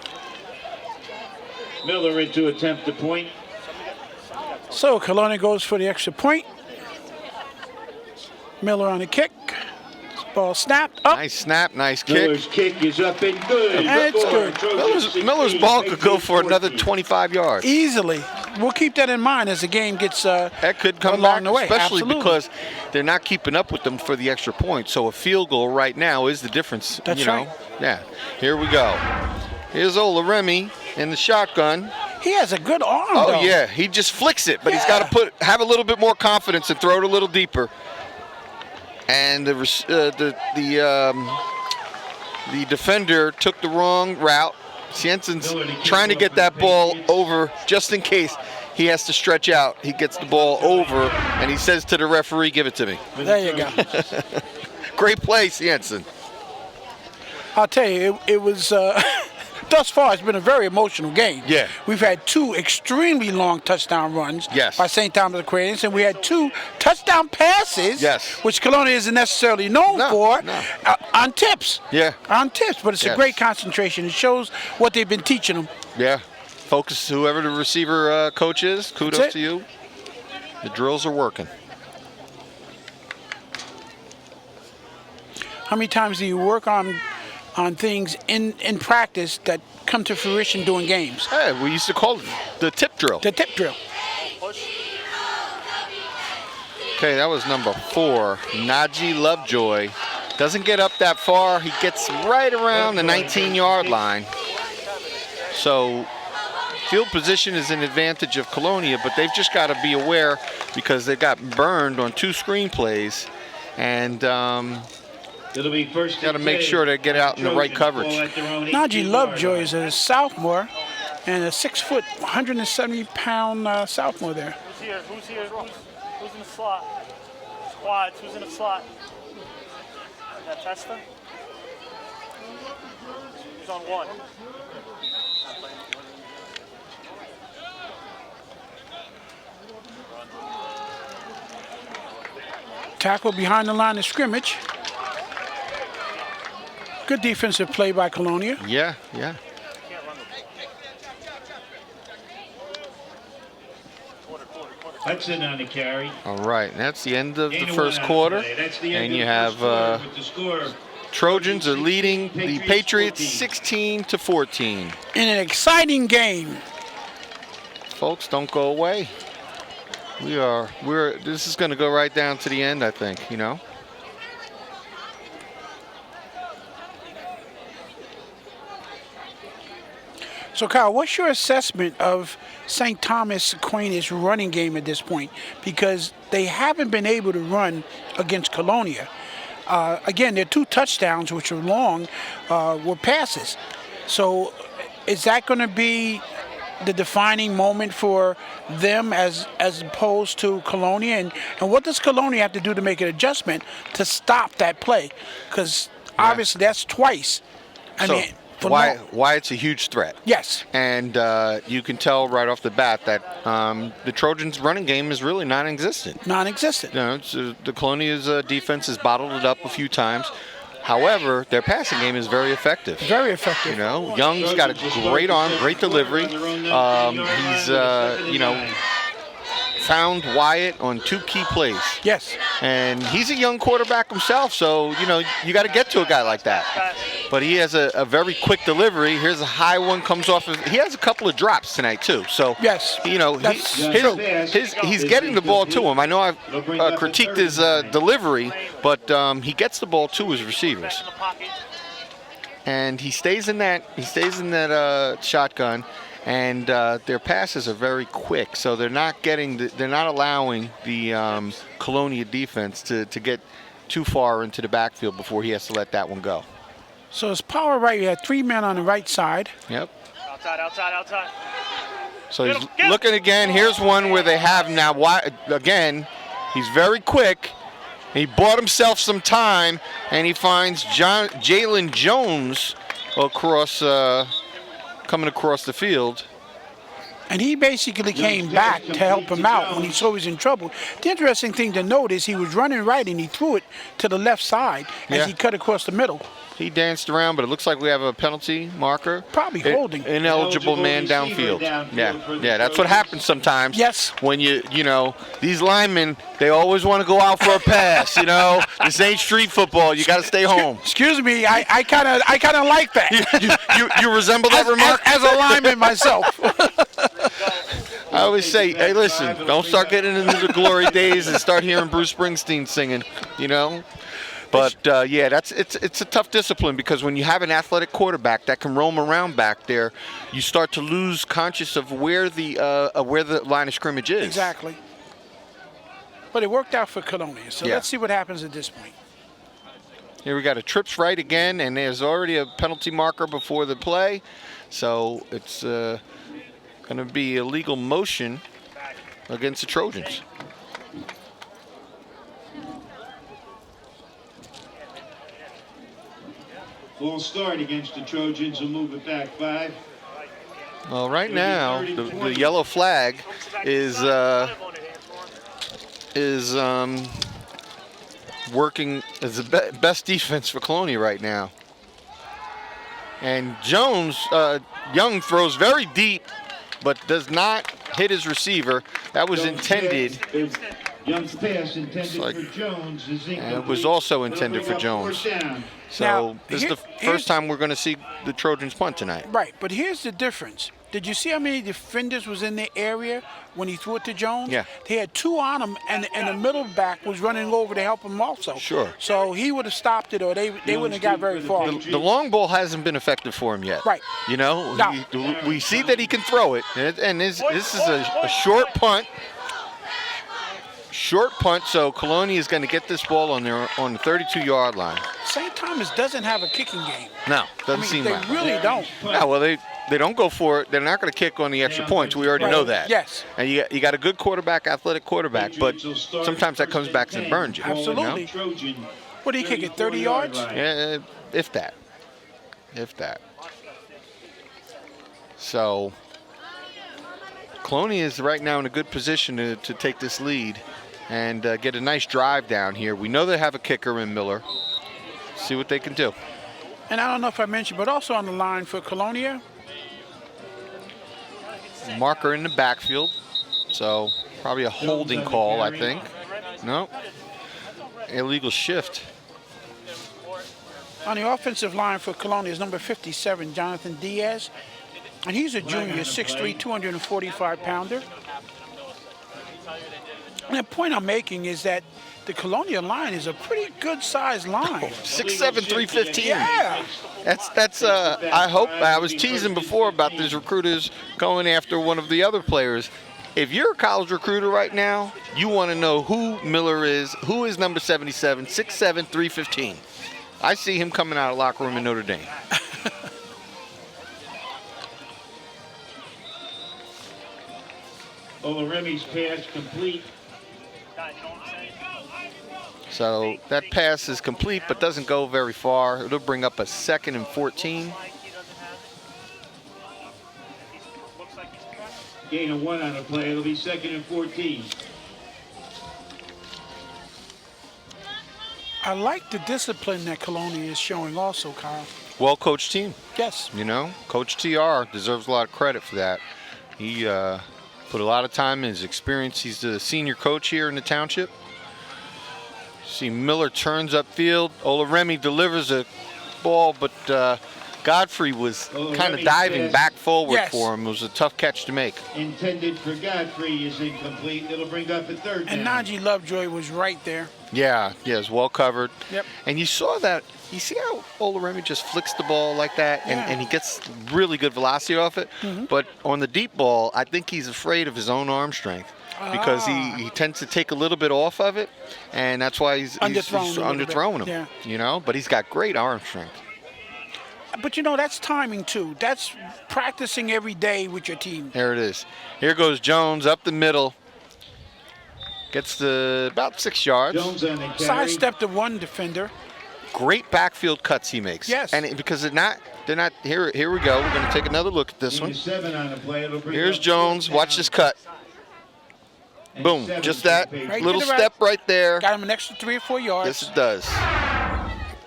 Miller in to attempt the point. So Colonia goes for the extra point. Miller on the kick. Ball snapped up. Nice snap, nice kick. Miller's kick is up and good. And it's Score. good. Trojans Miller's 16, ball could go Patriots for another 14. 25 yards. Easily. We'll keep that in mind as the game gets That could come along back, the way. especially Absolutely. because they're not keeping up with them for the extra point. So a field goal right now is the difference. That's right. Yeah. Here we go. Here's Olaremi in the shotgun. He has a good arm, Oh though. yeah, he just flicks it, but he's Yeah. got to have a little bit more confidence and throw it a little deeper. And the defender took the wrong route. Cienson's trying to get that ball over just in case he has to stretch out. He gets the ball over, and he says to the referee, "Give it to me." There you go. Great play, Cienson. I'll tell you, it was, thus far, it's been a very emotional game. Yeah. We've had 2 extremely long touchdown runs Yes. by St. Thomas Aquinas, and we had 2 touchdown passes, Yes. which Colonia isn't necessarily known No, for, no. On tips. Yeah. On tips, but it's a Yes. great concentration. It shows what they've been teaching them. Yeah. Focus, whoever the receiver coach is, That's kudos it. to you. The drills are working. How many times do you work on things in practice that come to fruition during games? Hey, we used to call it the tip drill. The tip drill. Okay, that was number 4, Najee Lovejoy. Doesn't get up that far. He gets right around the 19-yard line. So field position is an advantage of Colonia, but they've just got to be aware because they got burned on 2 screenplays. And It'll be first. got to make sure they get out in the right coverage. Najee Lovejoy is a sophomore and a 6 foot, 170-pound sophomore there. Who's here? Who's here? Who's in the slot? Squads. Who's in the slot? Is that Testa? Who's on 1? Tackle behind the line of scrimmage. Good defensive play by Colonia. Yeah, yeah. Hudson on the carry. All right, and that's the end of the Gain of first one on the quarter. play. That's the end And of you the have first quarter with the score. Trojans are leading the Patriots 14. 16-14. In an exciting game. Folks, don't go away. This is going to go right down to the end, I think, you know. So, Kyle, what's your assessment of St. Thomas Aquinas running game at this point? Because they haven't been able to run against Colonia. Again, their 2 touchdowns, which were long, were passes. So is that going to be the defining moment for them as opposed to Colonia? And what does Colonia have to do to make an adjustment to stop that play? Because obviously that's twice. For why it's a huge threat. Yes. And you can tell right off the bat that the Trojans' running game is really non-existent. Non-existent. You know, the Colonia's defense has bottled it up a few times. However, their passing game is very effective. Very effective. You know, Young's got a great arm, great delivery. He's, you know, found Wyatt on 2 key plays. Yes. And he's a young quarterback himself, so, you know, you got to get to a guy like that. But he has a very quick delivery. Here's a high one, comes off. He has a couple of drops tonight, too. So, yes, you know, he's getting the ball to him. I know I've critiqued his delivery, but he gets the ball to his receivers. And he stays in that shotgun. And their passes are very quick, so they're not allowing the Colonia defense to get too far into the backfield before he has to let that one go. So it's power right. You had 3 men on the right side. Yep. Outside. So he's looking again. Here's one where they have now. Again, he's very quick. He bought himself some time, and he finds Jalen Jones coming across the field. And he basically came back to help him out when he saw he was in trouble. The interesting thing to note is he was running right and he threw it to the left side as he cut across the middle. He danced around, but it looks like we have a penalty marker. Probably holding. Ineligible man downfield. Yeah, that's what happens sometimes. Yes. When you know, these linemen, they always want to go out for a pass, you know. This ain't street football. You got to stay home. Excuse me, I kind of like that. You resemble that remark? As a lineman myself. I always say, hey, listen, don't start getting into the glory days and start hearing Bruce Springsteen singing, you know. But yeah, it's a tough discipline, because when you have an athletic quarterback that can roam around back there, you start to lose conscious of where the line of scrimmage is. Exactly. But it worked out for Colonia. So let's see what happens at this point. Here we got a trips right again, and there's already a penalty marker before the play, so it's going to be a legal motion against the Trojans. Full start against the Trojans, will move it back 5. Well, right now, the yellow flag is working as the best defense for Colonia right now. And Young throws very deep, but does not hit his receiver. That was intended. Young's pass intended for Jones is incomplete. And it was also intended for Jones. So now, this is the first time we're going to see the Trojans punt tonight. Right, but here's the difference. Did you see how many defenders was in the area when he threw it to Jones? Yeah. They had 2 on him, and the middle back was running over to help him also. Sure. So he would have stopped it, or they wouldn't have got very far. The long ball hasn't been effective for him yet. Right. You know, No. we see that he can throw it, and this is a short punt. Short punt, so Colonia is going to get this ball on the 32-yard line. St. Thomas doesn't have a kicking game. No, doesn't seem they like it. really don't. No, well, they don't go for it. They're not going to kick on the extra points. We already know that. Yes. And you got a good quarterback, athletic quarterback, but sometimes that comes back and burns you. Absolutely. You know? What do you kick it, 30 yards? Yeah, if that. So Colonia is right now in a good position to take this lead and get a nice drive down here. We know they have a kicker in Miller. See what they can do. And I don't know if I mentioned, but also on the line for Colonia, Marker in the backfield, so probably a holding call, I think. No, illegal shift. on the offensive line for Colonia is number 57, Jonathan Diaz. And he's a junior, 6'3", 245-pounder. And the point I'm making is that the Colonia line is a pretty good-sized line. 6'7", 315. Yeah. That's. I hope I was teasing before about these recruiters going after one of the other players. If you're a college recruiter right now, you want to know who Miller is, who is number 77, 6'7", 315. I see him coming out of the locker room in Notre Dame. Olaremi's pass complete. So that pass is complete but doesn't go very far. It'll bring up a 2nd and 14. Gain of 1 on the play. It'll be 2nd and 14. I like the discipline that Colonia is showing also, Kyle. Well-coached team. Yes. You know, Coach TR deserves a lot of credit for that. He put a lot of time in his experience. He's the senior coach here in the township. See Miller turns upfield. Olaremi delivers a ball, but Godfrey was kind of diving back forward for him. It was a tough catch to make. Intended for Godfrey is incomplete. It'll bring up a 3rd down. And Najee Lovejoy was right there. Yeah, it's well covered. Yep. And you saw that. You see how Olaremi just flicks the ball like that, and he gets really good velocity off it. But on the deep ball, I think he's afraid of his own arm strength because he tends to take a little bit off of it, and that's why he's underthrowing him. Yeah. You know, but he's got great arm strength. But, you know, that's timing, too. That's practicing every day with your team. There it is. Here goes Jones up the middle. Gets to about 6 yards. Jones on the carry. Sidestep the one defender. Great backfield cuts he makes. Yes. And because they're not here we go. We're going to take another look at this one. 7 on the play. It'll bring Here's up Jones. 4th Watch down. this cut. And Boom. 7 Just to that the Right little to the right. step right there. Got him an extra 3 or 4 yards. Yes, it does.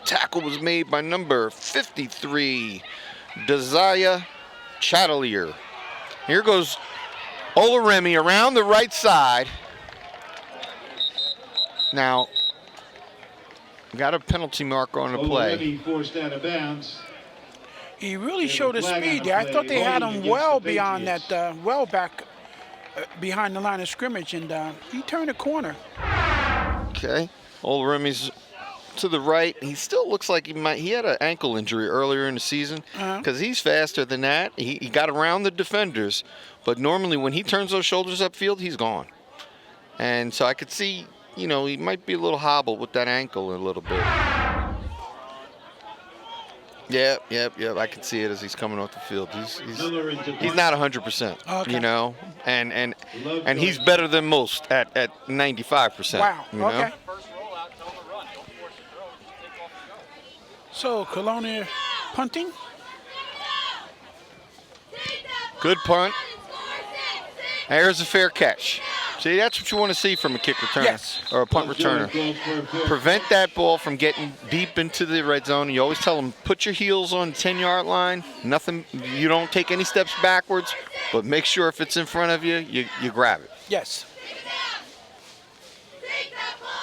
Tackle was made by number 53, Desire Chatelier. Here goes Olaremi around the right side. Now, got a penalty mark on the play. Olaremi forced out of bounds. He really There's showed a his flag on speed the there. I play, thought they had holding him against well the beyond Patriots. that, well back behind the line of scrimmage, and he turned a corner. Okay. Olaremi's to the right. He still looks like he had an ankle injury earlier in the season because he's faster than that. He got around the defenders, but normally when he turns those shoulders upfield, he's gone. And so I could see, you know, he might be a little hobbled with that ankle a little bit. Yep. I can see it as he's coming off the field. He's not 100%, Okay. you know, and he's better than most at 95%. Wow. You know? Okay. So Colonia punting. Good punt. There's a fair catch. See, that's what you want to see from a kick returner Yes. or a punt returner. Prevent that ball from getting deep into the red zone. You always tell them, put your heels on the 10-yard line. Nothing. You don't take any steps backwards, but make sure if it's in front of you, you grab it. Yes.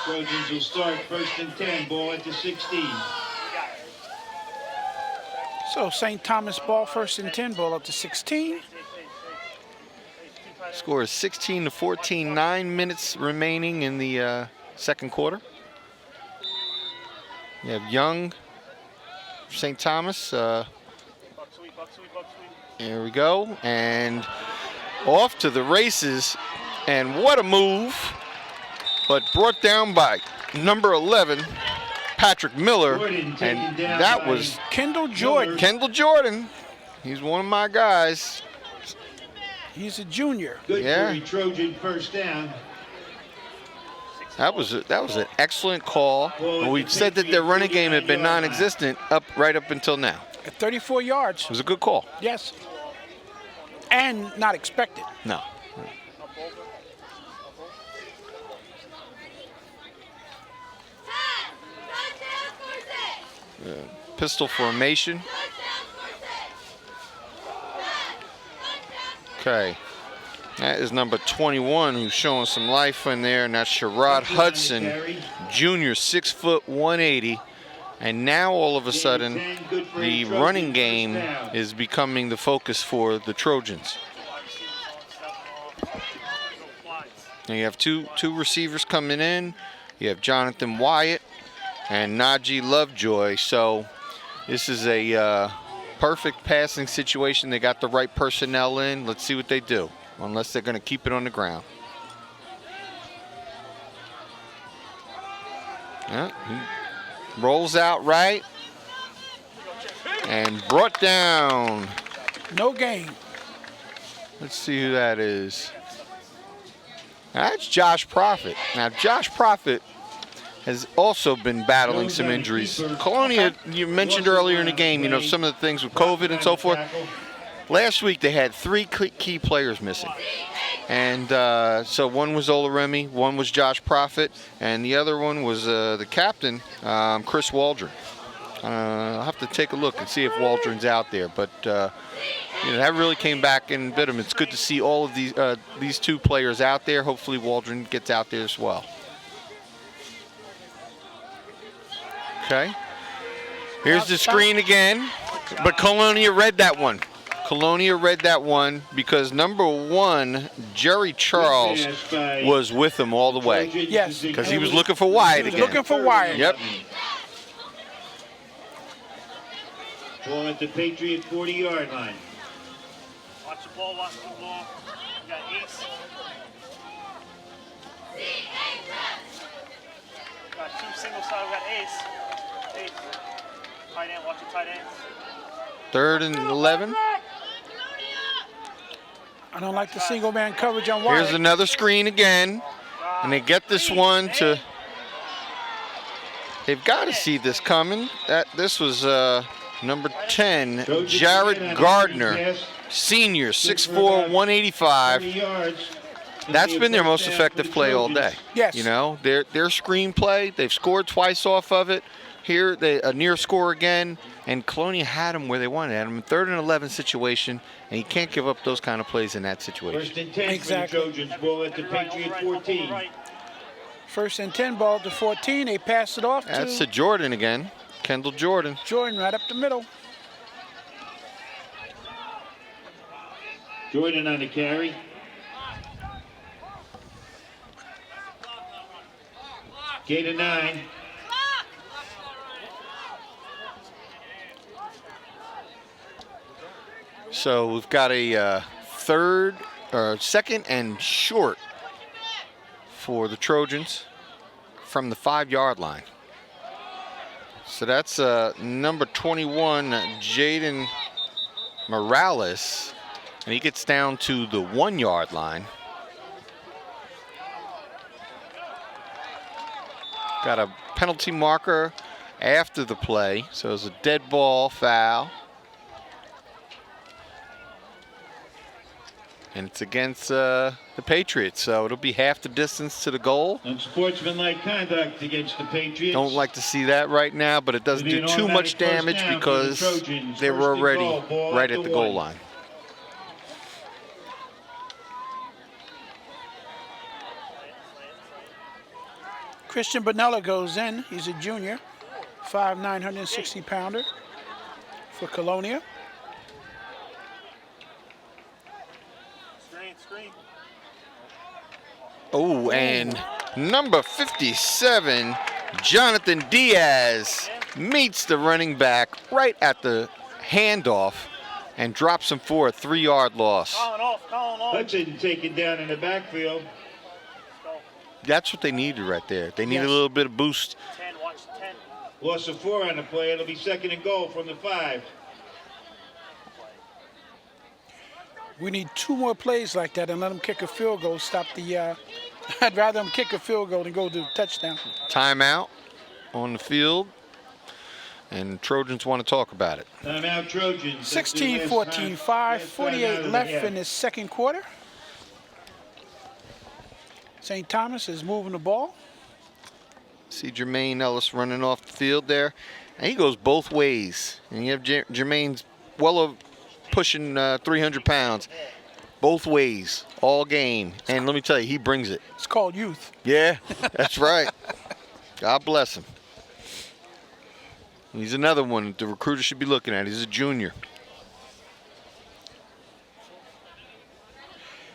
Trojans will start 1st and 10. Ball at the 16. So St. Thomas ball, 1st and 10, ball up to 16. Score is 16-14. 9 minutes remaining in the second quarter. You have Young, St. Thomas. Here we go. And off to the races. And what a move. But brought down by number 11, Patrick Miller. And that was Kendall Jordan. Kendall Jordan. He's one of my guys. He's a junior. Good Yeah. for a Trojan 1st down. That was an excellent call. And we said that their running game had been non-existent right up until now. At 34 yards. It was a good call. Yes. And not expected. No, pistol formation. Okay. That is number 21 who's showing some life in there, and that's Sherrod Hudson, Jr., 6 foot 180. And now all of a sudden, the running game is becoming the focus for the Trojans. Now you have two receivers coming in. You have Jonathan Wyatt and Najee Lovejoy. So this is a perfect passing situation. They got the right personnel in. Let's see what they do. Unless they're going to keep it on the ground. Yeah, he rolls out right and brought down. No gain. Let's see who that is. That's Josh Prophet. Now, Josh Prophet has also been battling some injuries. Colonia, you mentioned earlier in the game, you know, some of the things with COVID and so forth. Last week they had 3 key players missing. And so one was Olaremi, one was Josh Prophet, and the other one was the captain, Chris Waldron. I'll have to take a look and see if Waldron's out there. But you know, that really came back and bit him. It's good to see all of these 2 players out there. Hopefully Waldron gets out there as well. Okay. Here's the screen again. But Colonia read that one. Colonia read that one because number 1, Jerry Charles, was with him all the way. Yes. Because he was looking for Wyatt again. Looking for Wyatt. Yep. Ball at the Patriot 40-yard line. Watch the ball, watch the ball. You got ace. Got 2 single side, we got ace. Ace. Tight end, watch the tight ends. 3rd and 11. I don't like the single man coverage on Wyatt. Here's another screen again. And they get this one to. They've got to see this coming. This was number 10, Jared Gardner, senior, 6'4", 185. That's been their most effective play all day. Yes. You know, their screenplay, they've scored twice off of it. Here, a near score again, and Colonia had them where they wanted them. 3rd and 11 situation, and you can't give up those kind of plays in that situation. 1st and 10 Exactly. for the Trojans. Ball at the Patriot 14. 1st and 10, ball to 14. They pass it off That's to to Jordan again, Kendall Jordan. Jordan right up the middle. Jordan on the carry. Gain of 9. So we've got a 2nd and short for the Trojans from the 5-yard line. So that's number 21, Jaden Morales, and he gets down to the 1-yard line. Got a penalty marker after the play, so it's a dead ball foul. And it's against the Patriots, so it'll be half the distance to the goal. Unsportsmanlike conduct against the Patriots. Don't like to see that right now, but it doesn't do too much damage because they were already right at the goal line. Christian Bonella goes in. He's a junior, 5'9", 160-pounder for Colonia. Screen. Oh, and number 57, Jonathan Diaz, meets the running back right at the handoff and drops him for a 3-yard loss. Calling off. Hudson taken down in the backfield. That's what they needed right there. They need a little bit of boost. 10, watch 10. Loss of 4 on the play. It'll be 2nd and goal from the 5. We need 2 more plays like that and let them kick a field goal. Stop the. I'd rather them kick a field goal than go to touchdown. Timeout on the field, and Trojans want to talk about it. Timeout Trojans. 16-14, 5:48 left in the 2nd quarter. St. Thomas is moving the ball. See Jermaine Ellis running off the field there. And he goes both ways. And you have Jermaine's pushing 300 pounds. Both ways, all game. And let me tell you, he brings it. It's called youth. Yeah, that's right. God bless him. He's another one the recruiter should be looking at. He's a junior.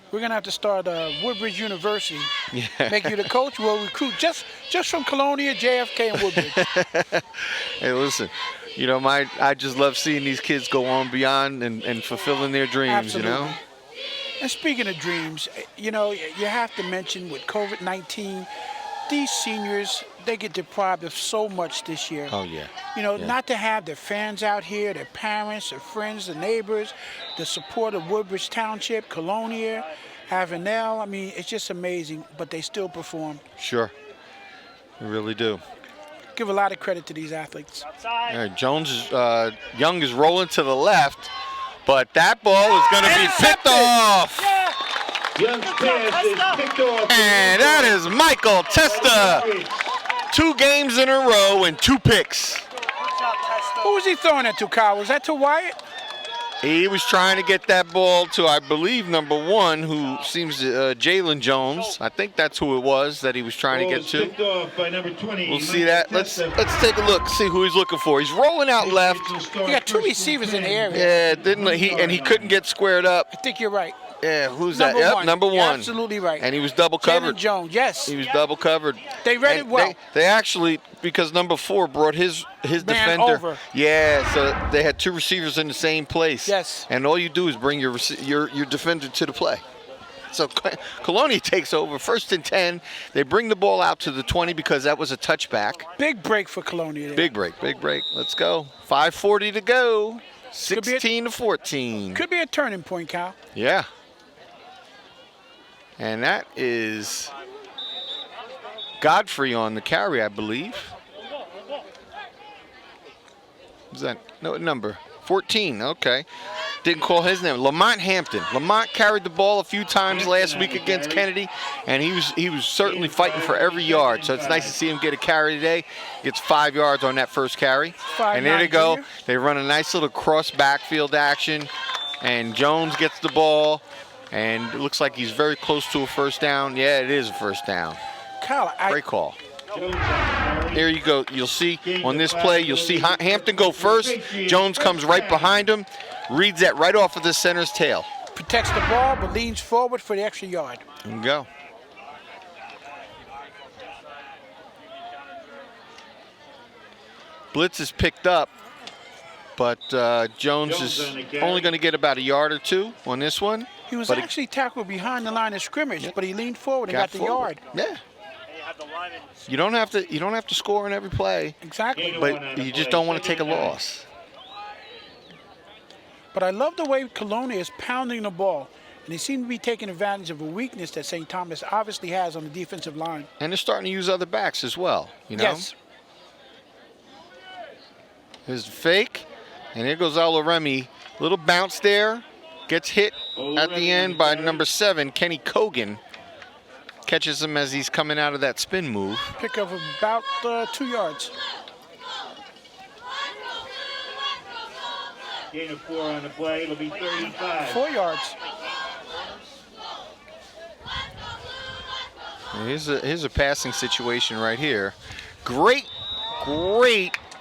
We're gonna have to start Woodbridge University. Yeah. Make you the coach. We'll recruit just from Colonia, JFK, and Woodbridge. Hey, listen, you know, I just love seeing these kids go on beyond and fulfilling their dreams, Absolutely. you know? And speaking of dreams, you know, you have to mention with COVID-19, these seniors, they get deprived of so much this year. Oh, yeah. You know, Yeah. not to have their fans out here, their parents, their friends, their neighbors, the support of Woodbridge Township, Colonia, Avenel. I mean, it's just amazing, but they still perform. Sure. We really do. Give a lot of credit to these athletes. Outside. All right, Young is rolling to the left, but that ball is going to be picked off. Young's pass is picked off. And that is Michael Testa. 2 games in a row and 2 picks. Good job, Testa. Who was he throwing it to, Kyle? Was that to Wyatt? He was trying to get that ball to, I believe, number 1, who seems Jalen Jones. I think that's who it was that he was trying to get to. Picked off by number 20. We'll see that. Let's take a look, see who he's looking for. He's rolling out left. You got 2 receivers in the area. Yeah, he couldn't get squared up. I think you're right. Yeah, who's Number that? Yep, one. number 1. You're absolutely right. And he was double covered. Jalen Jones, yes. He was double covered. They read And it well. They actually, because number 4 brought his defender over. Yeah, so they had 2 receivers in the same place. Yes. And all you do is bring your defender to the play. So Colonia takes over, 1st and 10. They bring the ball out to the 20 because that was a touchback. Big break for Colonia there. Big break. Let's go. 5:40 to go. 16 to 14. Could be a turning point, Kyle. Yeah. And that is Godfrey on the carry, I believe. Is that no number? 14. Okay. Didn't call his name. Lamont Hampton. Lamont carried the ball a few times last week against Kennedy, and he was certainly fighting for every yard. So it's nice to see him get a carry today. Gets 5 yards on that first carry. And there they go. They run a nice little cross backfield action, and Jones gets the ball, and it looks like he's very close to a first down. Yeah, it is a first down. Kyle, Great call. There you go. You'll see on this play, you'll see Hampton go first. Jones comes right behind him, reads that right off of the center's tail. protects the ball but leans forward for the extra yard. There you go. Blitz is picked up, but Jones is only going to get about a yard or 2 on this one. He was actually tackled behind the line of scrimmage, but he leaned forward and got the yard. Yeah. You don't have to score in every play. Exactly. But you just don't want to take a loss. But I love the way Colonia is pounding the ball. And they seem to be taking advantage of a weakness that St. Thomas obviously has on the defensive line. And they're starting to use other backs as well, you know? Yes. Here's the fake, and here goes Alaremi. Little bounce there, gets hit at the end by number 7, Kenny Cogan. Catches him as he's coming out of that spin move. Pick up about 2 yards. Gain of 4 on the play, it'll be 35. 4 yards. Here's a passing situation right here. Great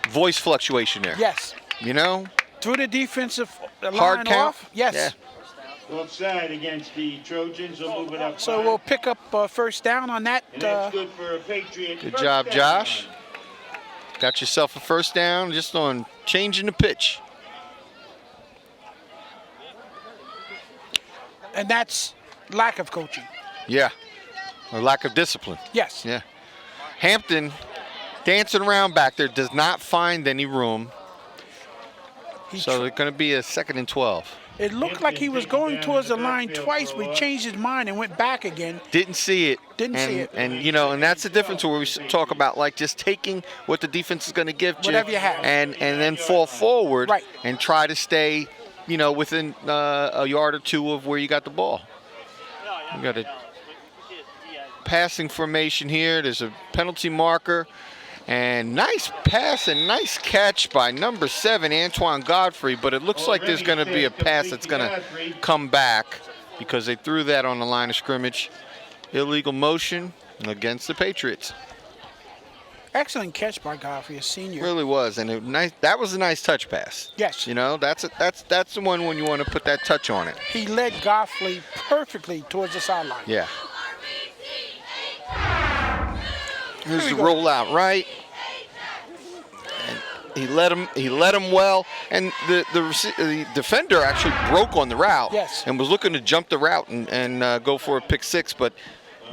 voice fluctuation there. Yes. You know? Through the defensive line Hard count. off. Yes. Yeah. Offside against the Trojans, will move it up. So we'll pick up first down on that. And that's good for a Patriot. Good First job, down. Josh. Got yourself a first down just on changing the pitch. And that's lack of coaching. Yeah. Or lack of discipline. Yes. Yeah. Hampton dancing around back there, does not find any room. So they're going to be a 2nd and 12. It looked like he was going towards the line twice, but he changed his mind and went back again. Didn't see it. Didn't see it. And, you know, and that's the difference where we talk about, like, just taking what the defense is going to give you. Whatever you have. And then fall forward. Right. And try to stay, you know, within a yard or 2 of where you got the ball. You got a passing formation here. There's a penalty marker. And nice pass and nice catch by number 7, Antoine Godfrey, but it looks like there's going to be a pass that's going to come back because they threw that on the line of scrimmage. Illegal motion against the Patriots. Excellent catch by Godfrey, a senior. Really was, and that was a nice touch pass. Yes. You know, that's the one when you want to put that touch on it. He led Godfrey perfectly towards the sideline. Yeah. Here's the rollout right. And he led him well, and the defender actually broke on the route. Yes. And was looking to jump the route and go for a pick 6, but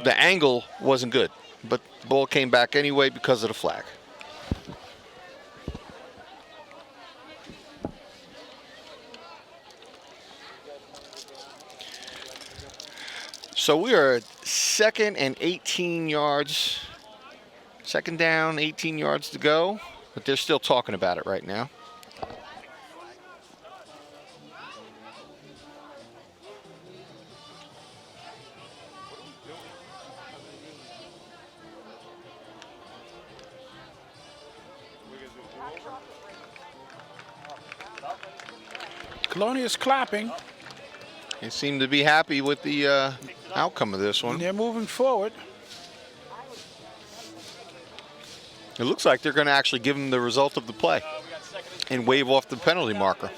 the angle wasn't good. But the ball came back anyway because of the flag. So we are 2nd and 18 yards. 2nd down, 18 yards to go, but they're still talking about it right now. Colonia's clapping. They seem to be happy with the outcome of this one. And they're moving forward. It looks like they're going to actually give him the result of the play and wave off the penalty marker.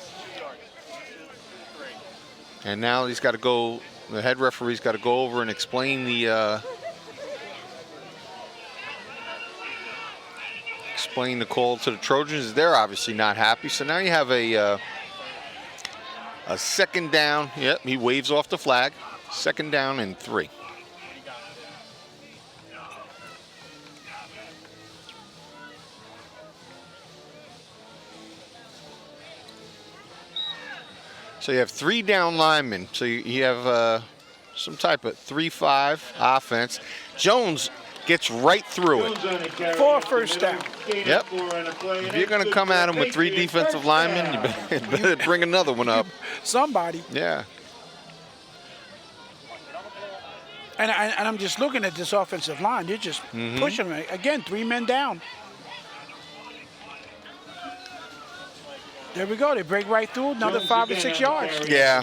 And now he's got to go, the head referee's got to go over and explain the call to the Trojans. They're obviously not happy. So now you have a 2nd down. Yep, he waves off the flag. 2nd down and 3. So you have 3 down linemen. So you have some type of 3-5 offense. Jones gets right through it. 4 first down. Yep. If you're going to come at him with 3 defensive linemen, you better bring another one up. Somebody. Yeah. And I'm just looking at this offensive line. You're just pushing them. Again, 3 men down. There we go. They break right through. Another 5 or 6 yards. Yeah.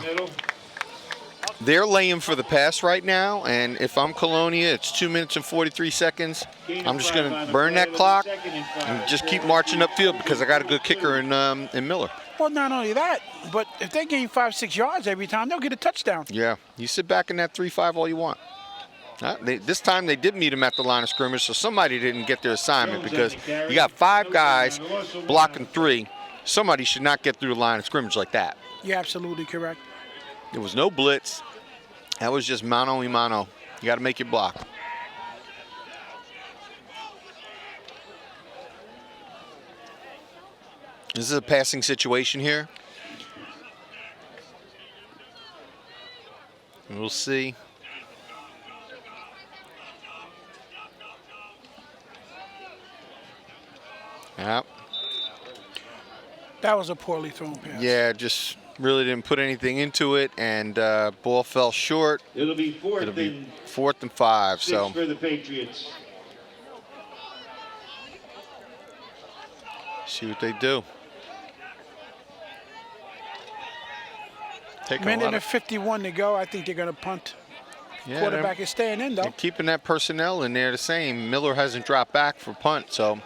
They're laying for the pass right now, and if I'm Colonia, it's 2 minutes and 43 seconds. I'm just going to burn that clock and just keep marching upfield because I got a good kicker in Miller. Well, not only that, but if they gain 5, 6 yards every time, they'll get a touchdown. Yeah. You sit back in that 3-5 all you want. This time they did meet him at the line of scrimmage, so somebody didn't get their assignment because you got 5 guys blocking 3. Somebody should not get through the line of scrimmage like that. You're absolutely correct. There was no blitz. That was just mano-a-mano. You got to make your block. This is a passing situation here. We'll see. Yep. That was a poorly thrown pass. Yeah, just really didn't put anything into it, and ball fell short. It'll be 4th and 5. 6 So for the Patriots. see what they do. Take Minute and 51 to go. I think they're going to punt. Yeah, Quarterback is staying in, though. they're keeping that personnel in there the same. Miller hasn't dropped back for punt, so.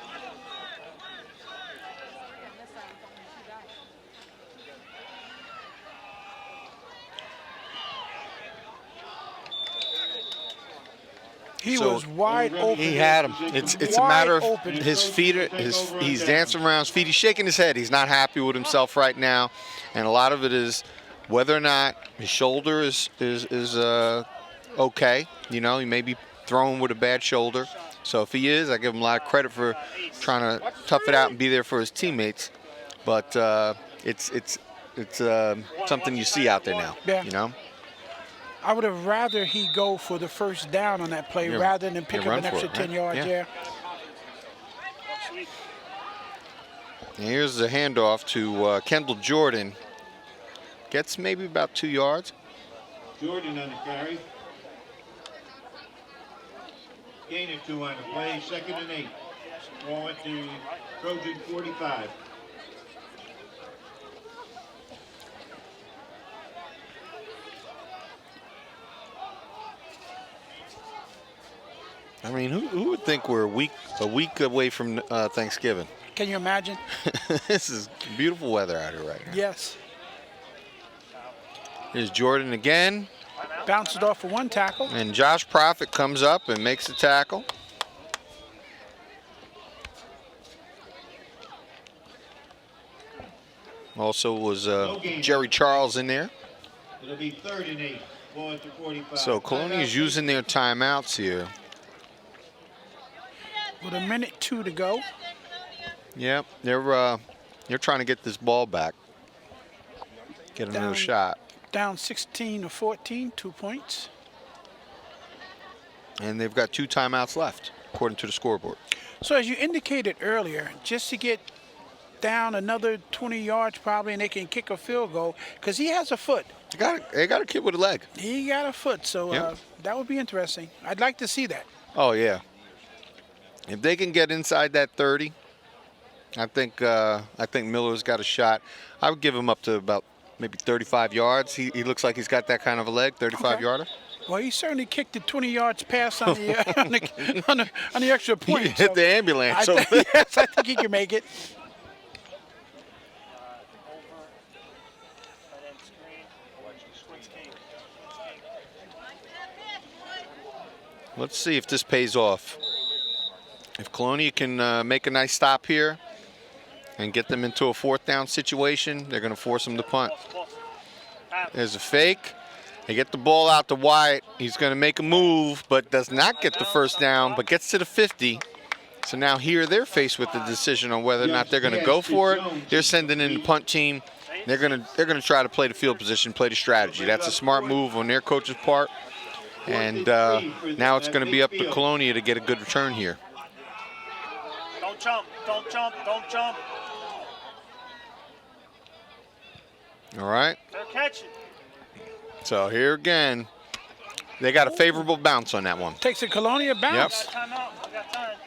He was wide open. He had him. It's a matter of his feet. He's dancing around his feet. He's shaking his head. He's not happy with himself right now, and a lot of it is whether or not his shoulder is okay. You know, he may be throwing with a bad shoulder. So if he is, I give him a lot of credit for trying to tough it out and be there for his teammates. But it's something you see out there now. Yeah. You know. I would have rather he go for the first down on that play rather than pick up an extra 10 yards. Yeah. And here's the handoff to Kendall Jordan. Gets maybe about 2 yards. Jordan on the carry. Gain of 2 on the play. 2nd and 8. Ball at the Trojan 45. I mean, who would think we're a week away from Thanksgiving? Can you imagine? This is beautiful weather out here right now. Yes. Here's Jordan again. Bounces off for one tackle. And Josh Profit comes up and makes the tackle. Also was Jerry Charles in there. It'll be 3rd and 8. Ball at the 45. So Colonia is using their timeouts here. With 1:02 to go. Yep, they're trying to get this ball back. Get another Down. shot. Down 16 to 14, 2 points. And they've got 2 timeouts left, according to the scoreboard. So as you indicated earlier, just to get down another 20 yards probably, and they can kick a field goal, because he has a foot. They got a kid with a leg. He got a foot, so Yep. that would be interesting. I'd like to see that. Oh, yeah. If they can get inside that 30, I think Miller's got a shot. I would give him up to about maybe 35 yards. He looks like he's got that kind of a leg, 35-yarder. Well, he certainly kicked the 20 yards pass on the on the extra point. He hit so the ambulance. yes, I think he can make it. Let's see if this pays off. If Colonia can make a nice stop here and get them into a 4th down situation, they're going to force them to punt. There's a fake. They get the ball out to Wyatt. He's going to make a move, but does not get the 1st down, but gets to the 50. So now here they're faced with the decision on whether or not they're going to go for it. They're sending in the punt team. They're going to try to play the field position, play the strategy. That's a smart move on their coach's part. And now it's going to be up to Colonia to get a good return here. Don't jump, don't jump, don't jump. All right. They're catching. So here again, they got a favorable bounce on that one. Takes a Colonia bounce. Time out. I got time.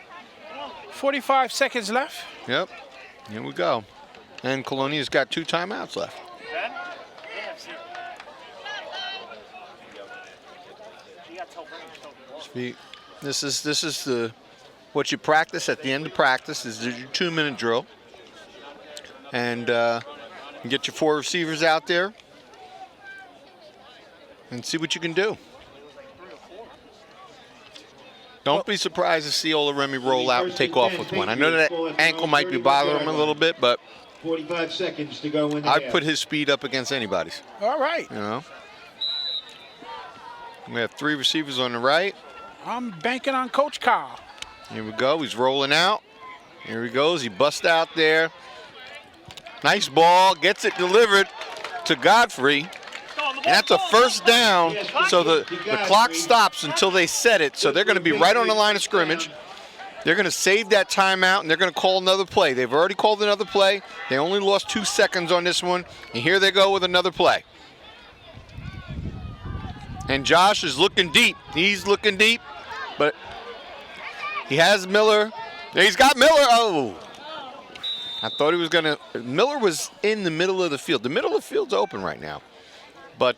Come on. 45 seconds left. Yep. Here we go. And Colonia's got 2 timeouts left. Ben? They have 0. You got to tell Brennan to This is the what you practice at the end of practice is your 2-minute drill. And you get your 4 receivers out there and see what you can do. Don't be surprised to see Olaremi roll out and take off with one. I know that ankle might be bothering him a little bit, but 45 seconds to go in the I'd half. put his speed up against anybody's. All right. You know. We have 3 receivers on the right. I'm banking on Coach Kyle. Here we go. He's rolling out. Here he goes. He busts out there. Nice ball. Gets it delivered to Godfrey. And that's a 1st down. So the clock stops until they set it. So they're going to be right on the line of scrimmage. They're going to save that timeout, and they're going to call another play. They've already called another play. They only lost 2 seconds on this one. And here they go with another play. And Josh is looking deep. He's looking deep, but he has Miller. He's got Miller. Oh, I thought he was going to. Miller was in the middle of the field. The middle of the field's open right now, but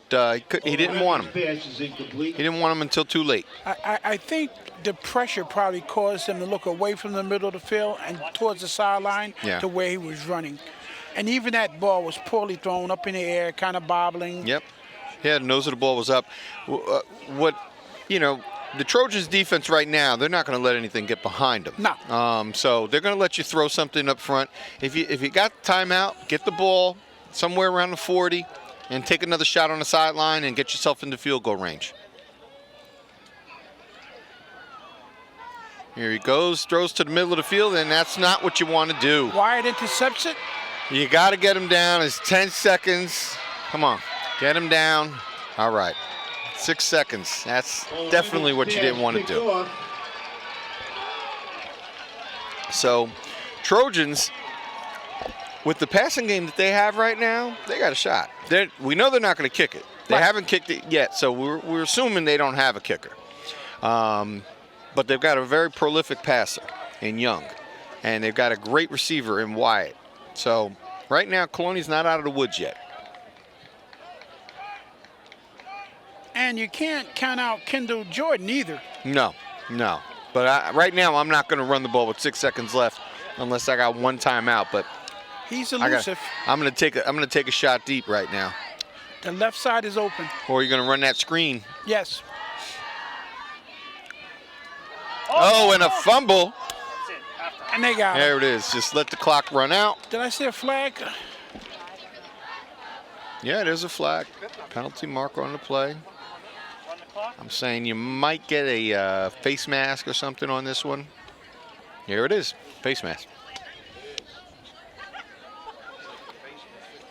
he didn't want him. He didn't want him until too late. I think the pressure probably caused him to look away from the middle of the field and towards the sideline to where he was running. And even that ball was poorly thrown up in the air, kind of bobbling. Yep. Yeah, the nose of the ball was up. The Trojans' defense right now, they're not going to let anything get behind them. No. So they're going to let you throw something up front. If you got timeout, get the ball somewhere around the 40 and take another shot on the sideline and get yourself into field goal range. Here he goes, throws to the middle of the field, and that's not what you want to do. Wyatt intercepts it. You got to get him down. It's 10 seconds. Come on, get him down. All right. 6 seconds. That's definitely what you didn't want to do. So, Trojans, with the passing game that they have right now, they got a shot. We know they're not going to kick it. They haven't kicked it yet, so we're assuming they don't have a kicker. But they've got a very prolific passer in Young. and they've got a great receiver in Wyatt. So right now, Colonia's not out of the woods yet. And you can't count out Kendall Jordan either. No. But right now, I'm not going to run the ball with 6 seconds left unless I got one timeout. But He's elusive. I'm going to take a shot deep right now. The left side is open. Or you're going to run that screen. Yes. Oh, and a fumble. That's it. Halftime. And they got him. There it is. Just let the clock run out. Did I see a flag? Yeah, there's a flag. Penalty marker on the play. Run the clock. I'm saying you might get a face mask or something on this one. Here it is, face mask.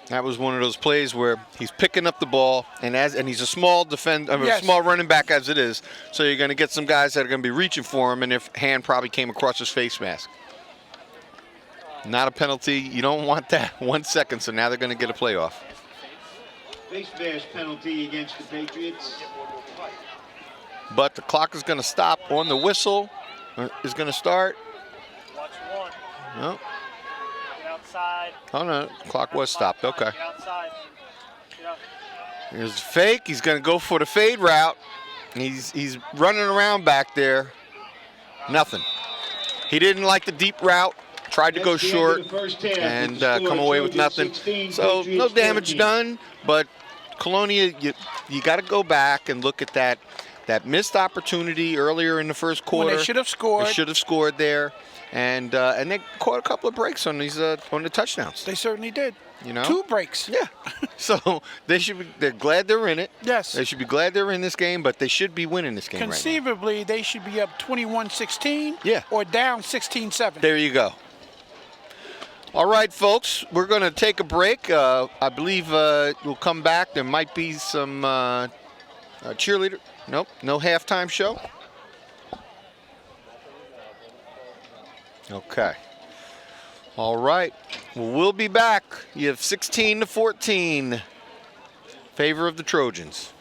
That was one of those plays where he's picking up the ball, and he's a small Yes. small running back as it is. So you're going to get some guys that are going to be reaching for him, and their hand probably came across his face mask. Not a penalty. You don't want that. 1 second. So now they're going to get a playoff. Face mask penalty against the Patriots. But the clock is going to stop on the whistle. Is going to start. Watch one. No. Get outside. Oh no, clock was stopped. Okay. Get outside. Get out. Here's the fake. He's going to go for the fade route. He's running around back there. Nothing. He didn't like the deep route. Tried to go That's the end of short the first half, and with the score, come away with Trojans nothing. 16, So Patriots no damage 14. done. But Colonia, you got to go back and look at that missed opportunity earlier in the first quarter. When they should have scored. They should have scored there, and they caught a couple of breaks on these on the touchdowns. They certainly did. You know, 2 breaks. Yeah. So they're glad they're in it. Yes. They should be glad they're in this game, but they should be winning this game right Conceivably, they should be up 21-16 Yeah. or down 16-7. now. There you go. All right, folks, we're going to take a break. I believe we'll come back. There might be some cheerleader. Nope, no halftime show. Okay. All right. Well, we'll be back. You have 16-14. Favor of the Trojans.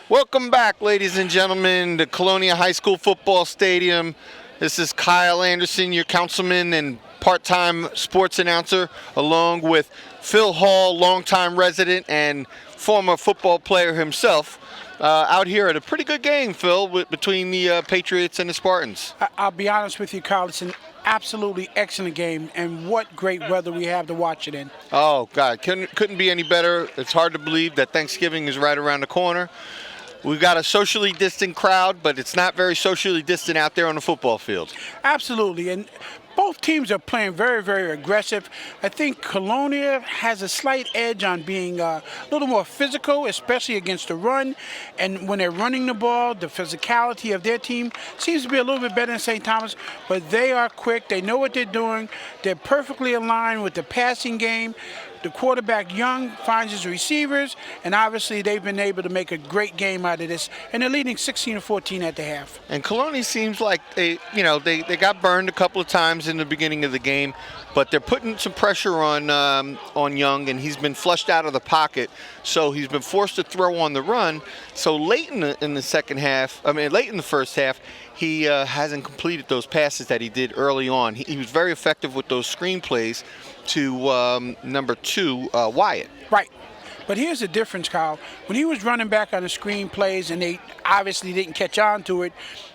Welcome back, ladies and gentlemen, to Colonia High School Football Stadium. This is Kyle Anderson, your councilman and part-time sports announcer, along with Phil Hall, longtime resident and former football player himself, out here at a pretty good game, Phil, between the Patriots and the Spartans. I'll be honest with you, Kyle. It's an absolutely excellent game, and what great weather we have to watch it in. Oh, God, couldn't be any better. It's hard to believe that Thanksgiving is right around the corner. We've got a socially distant crowd, but it's not very socially distant out there on the football field. Absolutely. Both teams are playing very, very aggressive. I think Colonia has a slight edge on being a little more physical, especially against the run. And when they're running the ball, the physicality of their team seems to be a little bit better than St. Thomas. But they are quick. They know what they're doing. They're perfectly aligned with the passing game. The quarterback, Young, finds his receivers, and obviously they've been able to make a great game out of this, and they're leading 16-14 at the half. And Colonia seems like they got burned a couple of times in the beginning of the game, but they're putting some pressure on Young, and he's been flushed out of the pocket, so he's been forced to throw on the run. So late in the first half, he hasn't completed those passes that he did early on. He was very effective with those screen plays to number 2, Wyatt. Right. But here's the difference, Kyle. When he was running back on the screen plays and they obviously didn't catch on to it,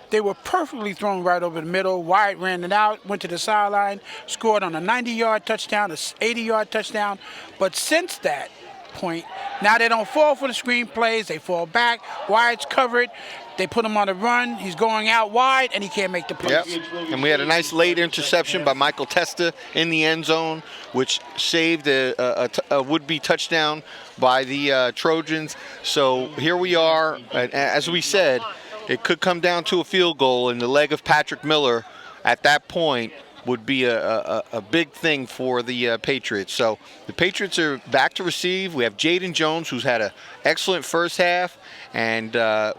they were perfectly thrown right over the middle. Wyatt ran it out, went to the sideline, scored on a 90-yard touchdown, a 80-yard touchdown. But since that point, now they don't fall for the screen plays. They fall back. Wyatt's covered. They put him on the run. He's going out wide, and he can't make the plays. Yep. And we had a nice late interception by Michael Testa in the end zone, which saved a would-be touchdown by the Trojans. So here we are. As we said, it could come down to a field goal, and the leg of Patrick Miller at that point would be a big thing for the Patriots. So the Patriots are back to receive. We have Jaden Jones, who's had an excellent first half, and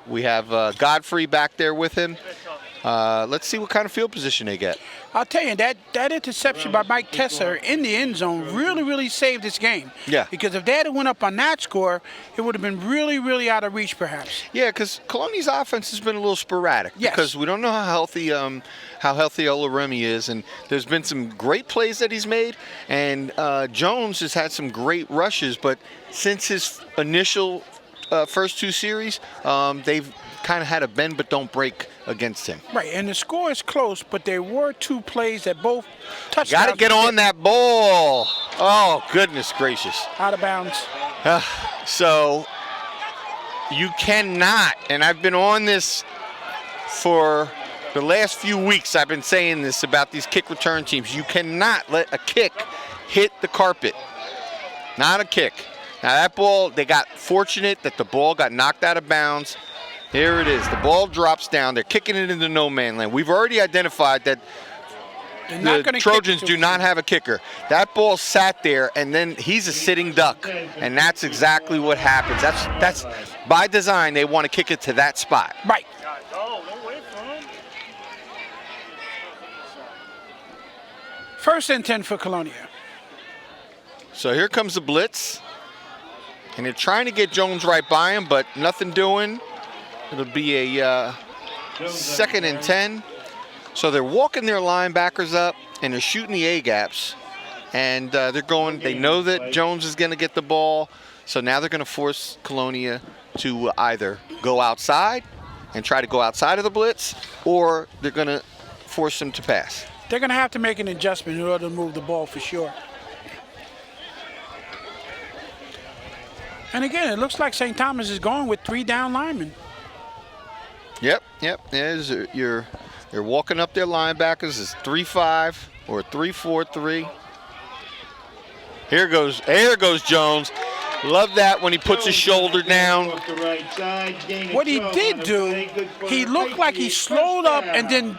we have Godfrey back there with him. Let's see what kind of field position they get. I'll tell you, that interception by Mike Tesser in the end zone really, really saved this game. Yeah. Because if they had went up on that score, it would have been really, really out of reach, perhaps. Yeah, because Colonia's offense has been a little sporadic. Yes. Because we don't know how healthy Olaremi is, and there's been some great plays that he's made, and Jones has had some great rushes, but since his initial first 2 series, they've kind of had a bend but don't break against him. Right, and the score is close, but there were 2 plays that both touchdowns. Got to get on that ball. Oh, goodness gracious. Out of bounds. So you cannot, and I've been on this for the last few weeks, I've been saying this about these kick return teams. You cannot let a kick hit the carpet. Not a kick. Now that ball, they got fortunate that the ball got knocked out of bounds. Here it is. The ball drops down. They're kicking it into no man land. We've already identified that the Trojans do not have a kicker. That ball sat there, and then he's a sitting duck, and that's exactly what happens. That's by design. They want to kick it to that spot. Right. Don't wait for him. 1st and 10 for Colonia. So here comes the blitz, and they're trying to get Jones right by him, but nothing doing. It'll be a 2nd and 10. So they're walking their linebackers up, and they're shooting the A-gaps. And they're going, they know that Jones is going to get the ball. So now they're going to force Colonia to either go outside and try to go outside of the blitz, or they're going to force them to pass. They're going to have to make an adjustment in order to move the ball for sure. And again, it looks like St. Thomas is going with 3 down linemen. Yep. There's you're walking up their linebackers. It's 3-5 or 3-4-3. Here goes Jones. Love that when he puts his shoulder down. What he did do, he looked like he slowed up and then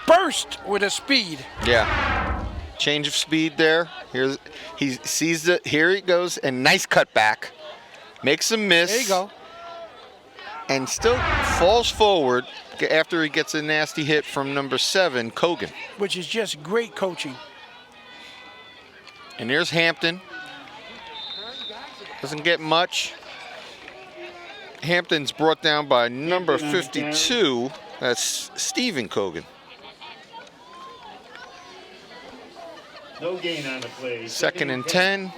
burst with a speed. Yeah. Change of speed there. He sees it. Here he goes, and nice cutback. Makes him miss. There you go. And still falls forward after he gets a nasty hit from number 7, Kogan. Which is just great coaching. And there's Hampton. Doesn't get much. Hampton's brought down by number 52. That's Stephen Kogan. No gain on the play. 2nd and 10.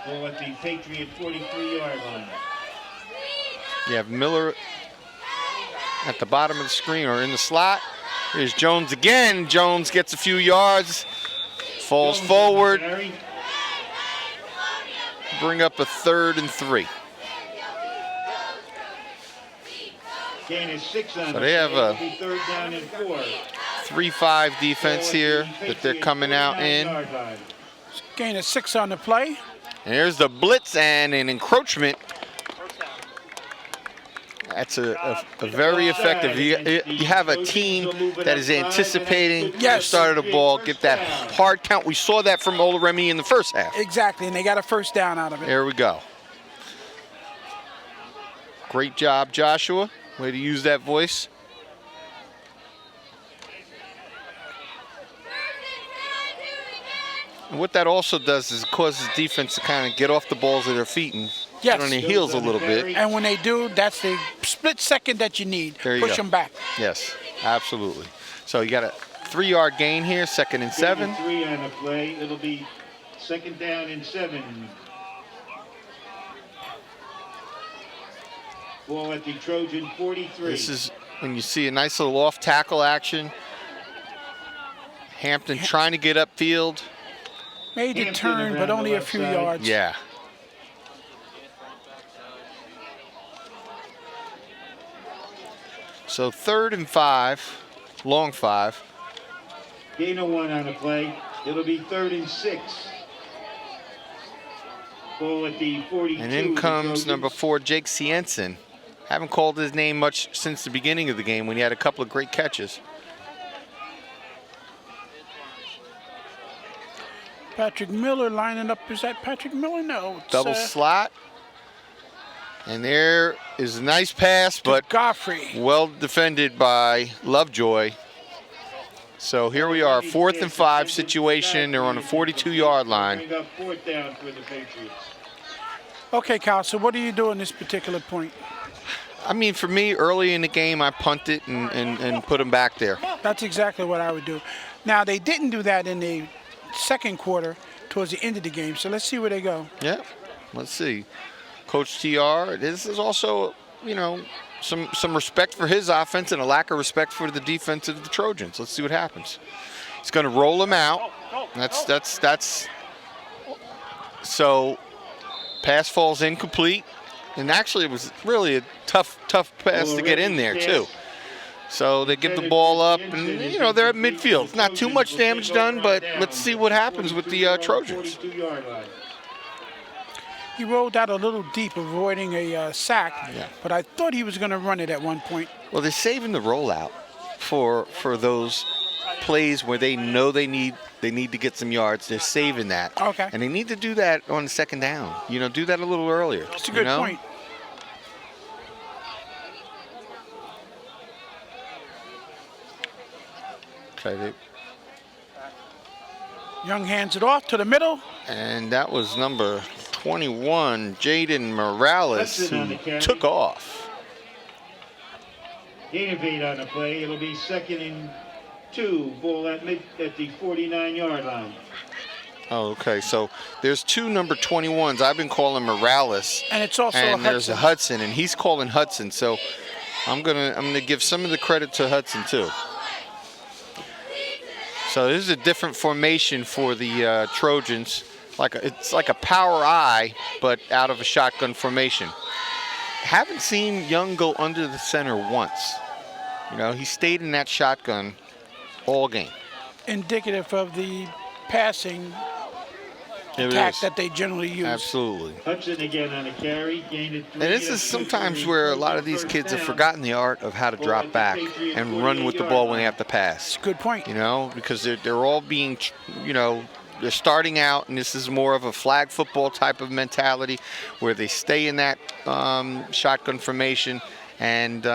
For at the Patriot 43-yard line. You have Miller at the bottom of the screen or in the slot. Here's Jones again. Jones gets a few yards, falls forward. Bring up a 3rd and 3. Gain is 6 on So they have a 3rd down and 4. 3-5 defense here that they're coming out in. Gain of 6 on the play. And here's the blitz and an encroachment. That's a very effective. You have a team that is anticipating the start of the ball, get that hard count. We saw that from Olaremi in the first half. Exactly, and they got a first down out of it. There we go. Great job, Joshua. Way to use that voice. And what that also does is it causes defense to kind of get off the balls of their feet and get on their heels a little bit. And when they do, that's the split second that you need. There you Push go. them back. Yes, absolutely. So you got a 3-yard gain here, 2nd and 7. 3 on the play. It'll be 2nd down and 7. Ball at the Trojan 43. This is when you see a nice little off tackle action. Hampton trying to get upfield. Made the turn, but only a few yards. Yeah. So 3rd and 5, long 5. Gain of 1 on the play. It'll be 3rd and 6. Ball at the 42. And in comes number 4, Jake Cienson. Haven't called his name much since the beginning of the game when he had a couple of great catches. Patrick Miller lining up. Is that Patrick Miller? No. It's, Double slot. And there is a nice pass, but Godfrey. well defended by Lovejoy. So here we are, 4th and 5 situation. They're on the 42-yard line. Bring up 4th down for the Patriots. Okay, Kyle, so what do you do in this particular point? I mean, for me, early in the game, I punt it and put them back there. That's exactly what I would do. Now, they didn't do that in the second quarter towards the end of the game, so let's see where they go. Yeah, let's see. Coach TR, this is also, you know, some respect for his offense and a lack of respect for the defense of the Trojans. Let's see what happens. He's going to roll him out. That's so pass falls incomplete. And actually, it was really a tough pass to get in there, too. So they give the ball up, and, you know, they're at midfield. Not too much damage done, but let's see what happens with the Trojans. He rolled out a little deep, avoiding a sack, but I thought he was going to run it at one point. Well, they're saving the rollout for those plays where they know they need to get some yards. They're saving that. Okay. And they need to do that on the 2nd down. You know, do that a little earlier. That's a good point. Okay. Young hands it off to the middle. And that was number 21, Jaden Morales, who took off. Gain of 8 on the play. It'll be 2nd and 2. Ball at the 49-yard line. Oh, okay. So there's 2 number 21s. I've been calling Morales. And it's also and a there's a Hudson, and he's calling Hudson. So I'm gonna give some of the credit to Hudson too. So this is a different formation for the Trojans. It's like a power I, but out of a shotgun formation. Haven't seen Young go under the center once. You know, he stayed in that shotgun all game. Indicative of the passing attack that they generally use. Absolutely. Hudson again on a carry. Gained it 3. And this is sometimes where a lot of these kids have forgotten the art of how to drop back and run with the ball when they have to pass. That's a good point. You know, because they're all being, you know, they're starting out, and this is more of a flag football type of mentality where they stay in that shotgun formation. And,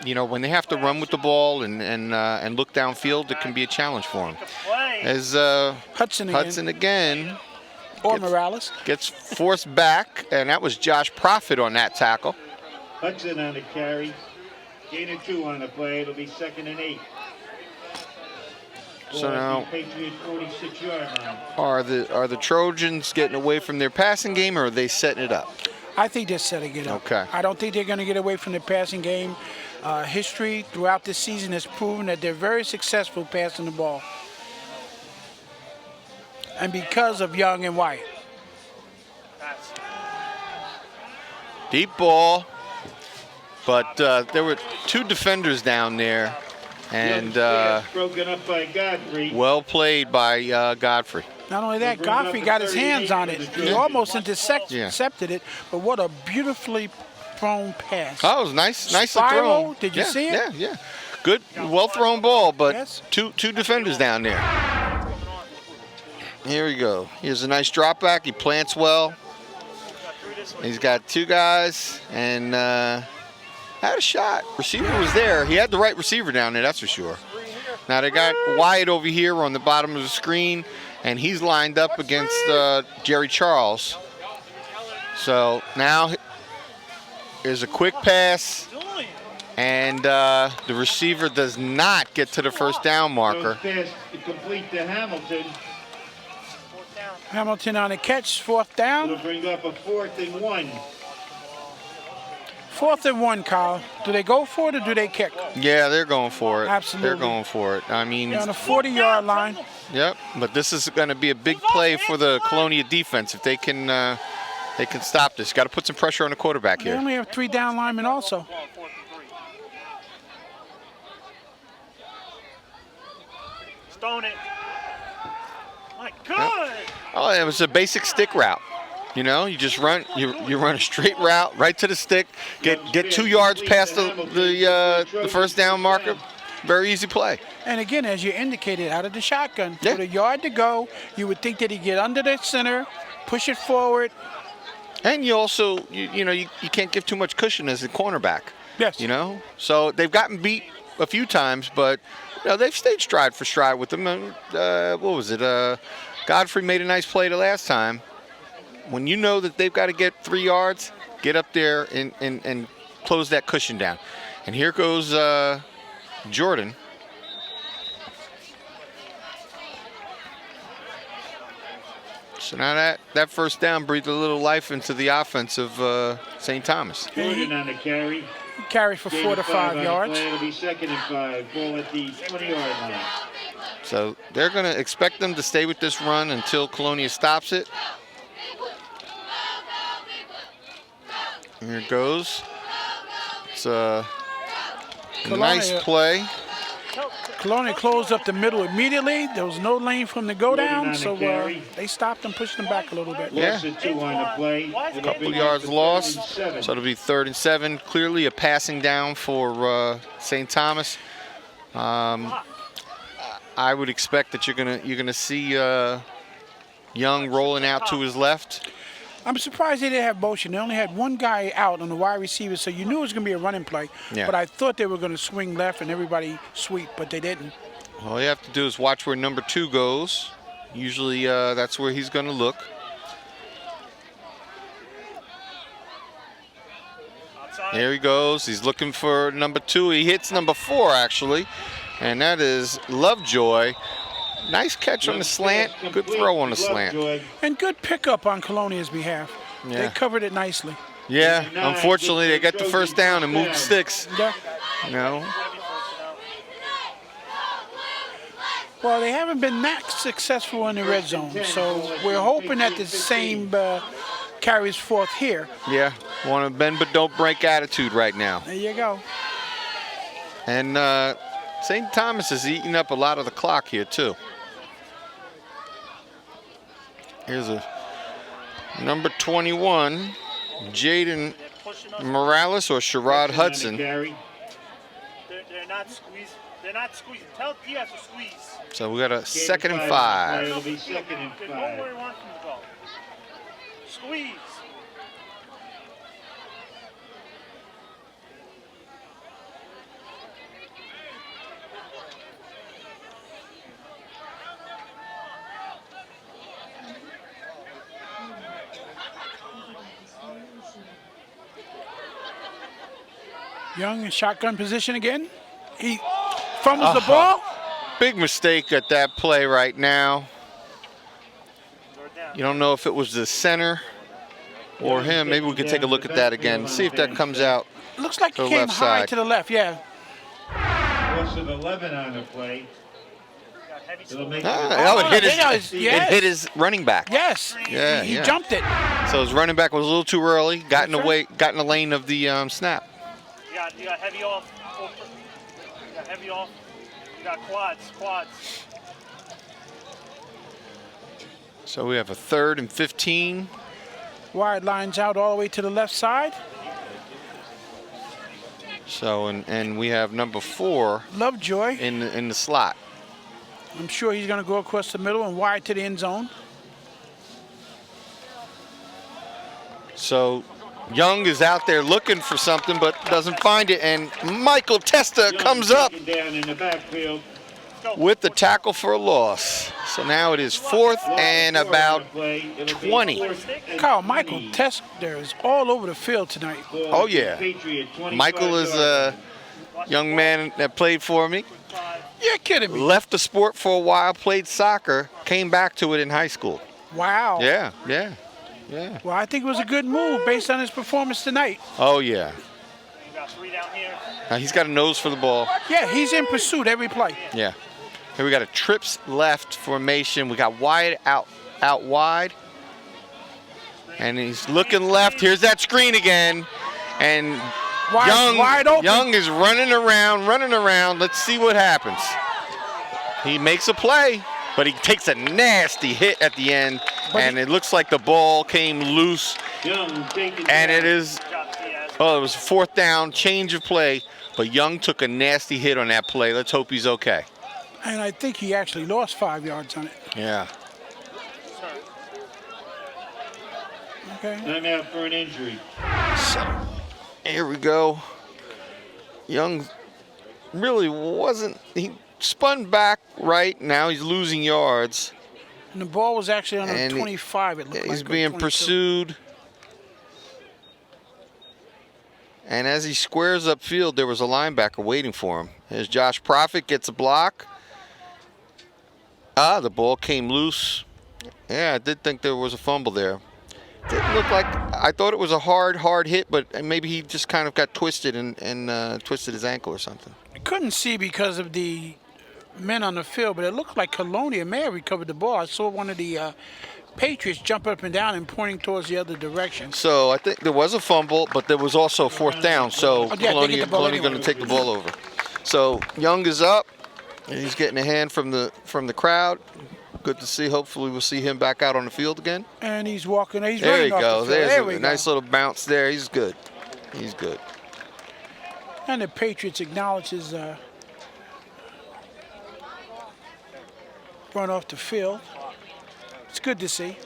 you know, when they have to run with the ball and look downfield, it can be a challenge for them. As Hudson again or Morales gets forced back, and that was Josh Profit on that tackle. Hudson on the carry. Gain of 2 on the play. It'll be 2nd and 8. So now, Patriot 46-yard line. are the Trojans getting away from their passing game, or are they setting it up? I think they're setting it up. Okay. I don't think they're going to get away from the passing game. History throughout this season has proven that they're very successful passing the ball. And because of Young and White. Deep ball, but there were 2 defenders down there, And broken up by Godfrey. well played by Godfrey. Not only that, Godfrey got his hands on it. He almost intercepted it, but what a beautifully thrown pass. Oh, it was nice to Spiral, throw. did you see it? Yeah. Good, well thrown ball, but Yes. two defenders down there. Here we go. Here's a nice drop back. He plants well. He's got two guys and had a shot. Receiver was there. He had the right receiver down there, that's for sure. Now they got Wyatt over here on the bottom of the screen, and he's lined up against Jerry Charles. So now there's a quick pass, and the receiver does not get to the first down marker. Pass complete to Hamilton. Hamilton on a catch, 4th down. It'll bring up a 4th and 1. 4th and 1, Kyle. Do they go for it or do they kick? Yeah, they're going for it. Absolutely. They're going for it. I mean, They're on a 40-yard line. yep. But this is going to be a big play for the Colonia defense if they can stop this. Got to put some pressure on the quarterback They here. only have 3 down linemen also. Stone it. My God. Oh, it was a basic stick route. You know, you just run, you run a straight route right to the stick, get 2 yards past the first down marker. Very easy play. And again, as you indicated, out of the shotgun, Yeah. with a yard to go, you would think that he'd get under the center, push it forward. And you also, you can't give too much cushion as a cornerback. Yes. You know, so they've gotten beat a few times, but they've stayed stride for stride with them. And, what was it? Godfrey made a nice play the last time. When you know that they've got to get 3 yards, get up there and close that cushion down. And here goes Jordan. So now that first down breathed a little life into the offense of St. Thomas. Jordan on the carry. He carries for 4 to 5 yards. It'll be 2nd and 5. Ball at the 20-yard line. So they're going to expect them to stay with this run until Colonia stops it. Here it goes. It's a nice play. Colonia closed up the middle immediately. There was no lane for him to go down, so they stopped and pushed him back a little bit. Yeah. Loss of 2 on the play. A couple yards lost. So it'll be 3rd and 7. Clearly a passing down for St. Thomas. I would expect that you're gonna see Young rolling out to his left. I'm surprised they didn't have motion. They only had one guy out on the wide receiver, so you knew it was going to be a running play. Yeah. But I thought they were going to swing left and everybody sweep, but they didn't. All you have to do is watch where number 2 goes. Usually that's where he's going to look. There he goes. He's looking for number 2. He hits number 4, actually, and that is Lovejoy. Nice catch on the slant. Good throw on the slant. And good pickup on Colonia's behalf. Yeah. They covered it nicely. Yeah, unfortunately, they got the first down and moved the sticks. Yeah. No. Well, they haven't been that successful in the red zone, so we're hoping that the same carries forth here. Yeah, want to bend but don't break attitude right now. There you go. And St. Thomas is eating up a lot of the clock here, too. Here's a number 21, Jaden Morales or Sherrod Hudson. They're not squeezing. They're not squeezing. Tell Diaz to squeeze. So we got a 2nd and 5. It'll be 2nd and Go 5. where you want them to go. Squeeze. Young in shotgun position again. He fumbles the ball. Big mistake at that play right now. You don't know if it was the center or him. Maybe we could take a look at that again. See if that comes out. Looks like to he the came left high side. to the left, yeah. Loss of 11 on the play. It'll make It hit his running back. Yes. Yeah, he yeah. jumped it. So his running back was a little too early. Got in the lane of the snap. You got heavy off. got heavy off. You got quads. So we have a 3rd and 15. Wide lines out all the way to the left side. So and we have number 4 Lovejoy. in the slot. I'm sure he's going to go across the middle and wide to the end zone. So Young is out there looking for something but doesn't find it, and Michael Testa comes up Down in the backfield. with the tackle for a loss. So now it is 4th and about 20. Kyle, Michael Tester is all over the field tonight. Oh yeah, Michael is a young man that played for me. You're kidding me. Left the sport for a while, played soccer, came back to it in high school. Wow. Yeah. Well, I think it was a good move based on his performance tonight. Oh yeah. You got 3 down here. He's got a nose for the ball. Yeah, he's in pursuit every play. Yeah. Here we got a trips left formation. We got Wyatt out wide. And he's looking left. Here's that screen again. And Wide open. Young is running around. Let's see what happens. He makes a play, but he takes a nasty hit at the end. And it looks like the ball came loose. And it is, it was 4th down, change of play. But Young took a nasty hit on that play. Let's hope he's okay. And I think he actually lost 5 yards on it. Yeah. Okay. I'm out for an injury. So, here we go. Young really wasn't, he spun back right. Now he's losing yards. And the ball was actually on And a 25, it looked like. He's or being 22. pursued. And as he squares upfield, there was a linebacker waiting for him. As Josh Profit gets a block. The ball came loose. Yeah, I did think there was a fumble there. Didn't look like, I thought it was a hard hit, but maybe he just kind of got twisted and twisted his ankle or something. I couldn't see because of the men on the field, but it looked like Colonia may have recovered the ball. I saw one of the Patriots jump up and down and pointing towards the other direction. So I think there was a fumble, but there was also 4th down. So yeah, they get the ball Colonia's going to take the ball over. So Young is up, and he's getting a hand from the crowd. Good to see. Hopefully we'll see him back out on the field again. And he's walking. He's There running he off goes. the field. There's There we a go. nice little bounce there. He's good. He's good. And the Patriots acknowledge his run off the field. It's good to see.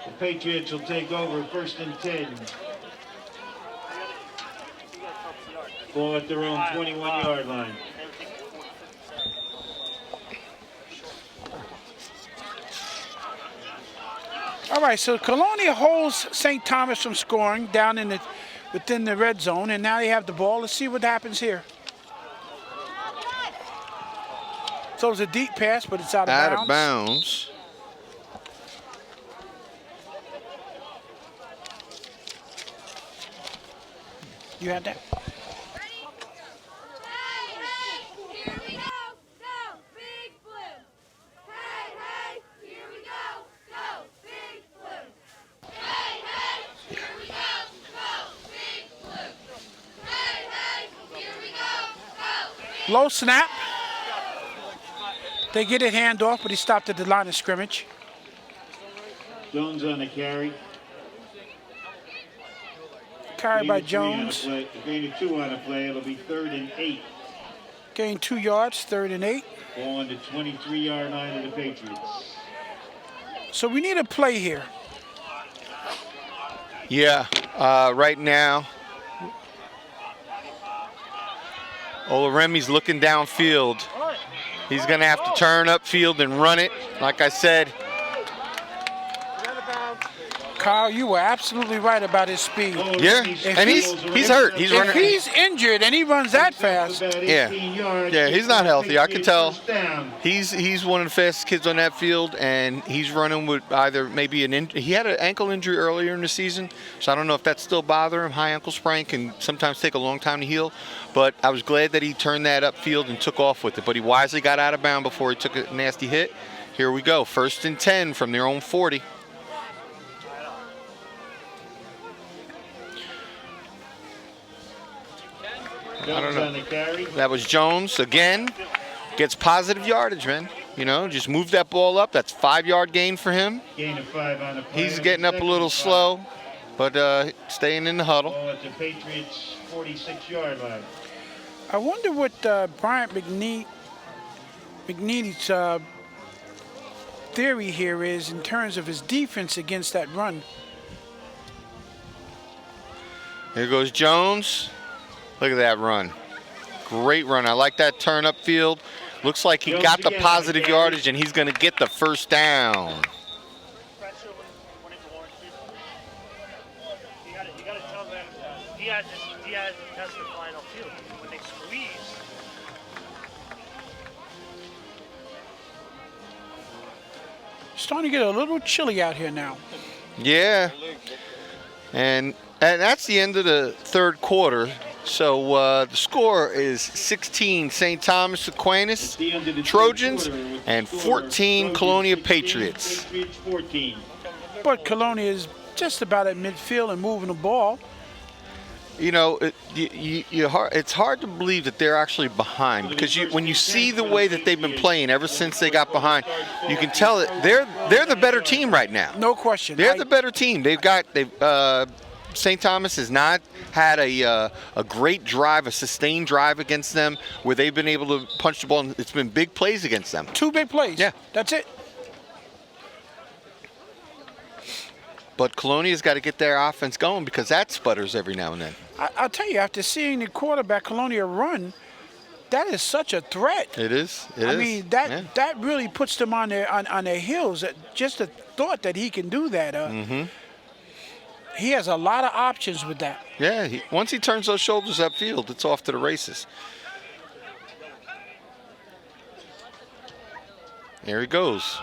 The Patriots will take over 1st and 10. Ball at their own 21-yard line. All right, so Colonia holds St. Thomas from scoring down in within the red zone, and now they have the ball. Let's see what happens here. So it's a deep pass, but it's out of bounds. Out of bounds. You had that? Here we go, go, Big Blue. Hey, hey, here we go, Big Blue. Hey, hey, here we go, Big Blue. Hey, hey, here we go, Low snap. They get it hand off, but he stopped at the line of scrimmage. Jones on the carry. Carried by Gain of 3 on the Jones. play. Gain of 2 on the play. It'll be 3rd and 8. Gained 2 yards, 3rd and 8. Ball on the 23-yard line of the Patriots. So we need a play here. Yeah, right now, Olaremi's looking downfield. He's going to have to turn upfield and run it. Like I said, Kyle, you were absolutely right about his speed. yeah, and he's hurt. He's If running. he's injured and he runs that fast, Yeah. Yeah, he's not healthy. I can tell. He's one of the fastest kids on that field, and he's running with either maybe he had an ankle injury earlier in the season, so I don't know if that's still bothering him. High ankle sprain can sometimes take a long time to heal, but I was glad that he turned that upfield and took off with it. But he wisely got out of bounds before he took a nasty hit. Here we go, 1st and 10 from their own 40. I don't Jones on know. the carry. That was Jones again. Gets positive yardage, man. You know, just move that ball up. That's 5-yard gain for him. Gain of 5 on the play. He's getting up a little Second and 5. slow, but staying in the huddle. Ball at the Patriots' 46-yard line. I wonder what Bryant McNeely's theory here is in terms of his defense against that run. Here goes Jones. Look at that run. Great run. I like that turn upfield. Looks like he Jones got the again, positive okay. yardage, and he's going to get the first down. Pressure when it's warranted. You gotta tell them Diaz has to fly field. When they squeeze, Starting to get a little chilly out here now. Yeah. And that's the end of the third quarter. So the score is 16 St. Thomas Aquinas The end of the Trojans third quarter with the and score, 14 Trojans Colonia 16, Patriots. Patriots 14. But Colonia is just about at midfield and moving the ball. You know, it's hard to believe that they're actually behind because when you see the way that they've been playing ever since they got behind, you can tell that they're the better team right now. No question. They're the better team. St. Thomas has not had a great drive, a sustained drive against them where they've been able to punch the ball. And it's been big plays against them. 2 big plays. Yeah. That's it. But Colonia's got to get their offense going because that sputters every now and then. I'll tell you, after seeing the quarterback Colonia run, that is such a threat. It is. I mean, that really puts them on their heels. Just the thought that he can do that. He has a lot of options with that. Yeah, once he turns those shoulders upfield, it's off to the races. There he goes.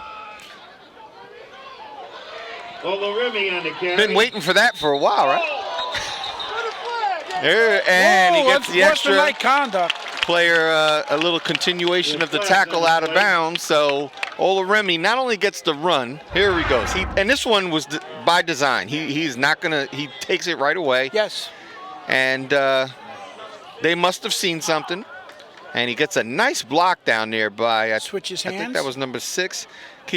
Oloremi on the carry. Been waiting for that for a while, right? There, and he gets the extra Unsportsmanlike conduct. player, a little continuation of the tackle out of bounds. So Oloremi not only gets the run, here he goes. And this one was by design. He's not gonna. He takes it right away. Yes. And they must have seen something. And he gets a nice block down there by Switches I think hands. that was number 6.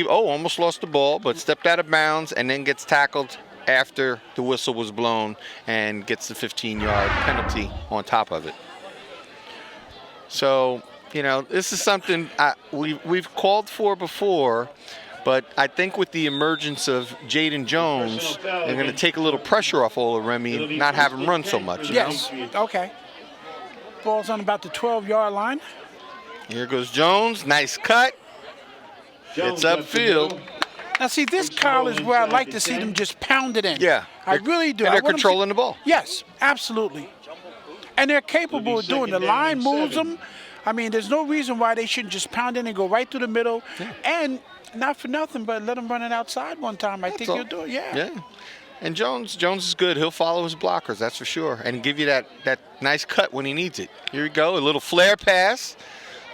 Almost lost the ball, but stepped out of bounds and then gets tackled after the whistle was blown and gets the 15-yard penalty on top of it. So, you know, this is something we've called for before, but I think with the emergence of Jaden Jones, they're going to take a little pressure off Oloremi and not have him run so much. You Yes. know? Okay. Ball's on about the 12-yard line. Here goes Jones. Nice cut. Jones It's up the upfield. middle. Now, see, this Kyle is where I'd like to see them just pound it in. Yeah. I really do. And I they're want 'em to- controlling the ball. Yes, absolutely. And they're capable of doing. The second down line and moves 7. them. I mean, there's no reason why they shouldn't just pound in and go right through the middle. And not for nothing, but let them run it outside one time. I think all. you'll do it. Yeah. Yeah. And Jones is good. He'll follow his blockers, that's for sure, and give you that nice cut when he needs it. Here we go, a little flare pass,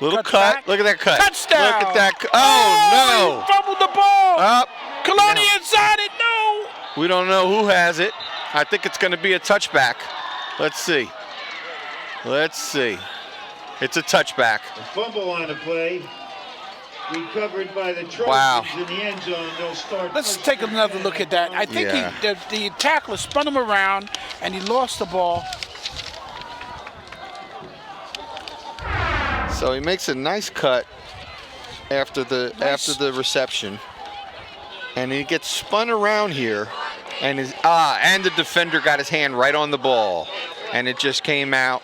little Cuts cut. back. Look at that cut. Touchdown. Look at that. Oh, He fumbled the ball. no. Up. Colonia No. inside it. No. We don't know who has it. I think it's going to be a touchback. Let's see. It's a touchback. A fumble on the play. Recovered by the Trojans Wow. in the end zone. They'll start. Let's first take and another 10 look at that. I think Yeah. the tackler spun him around and he lost the ball. So he makes a nice cut after the reception, and he gets spun around here, and and the defender got his hand right on the ball, and it just came out.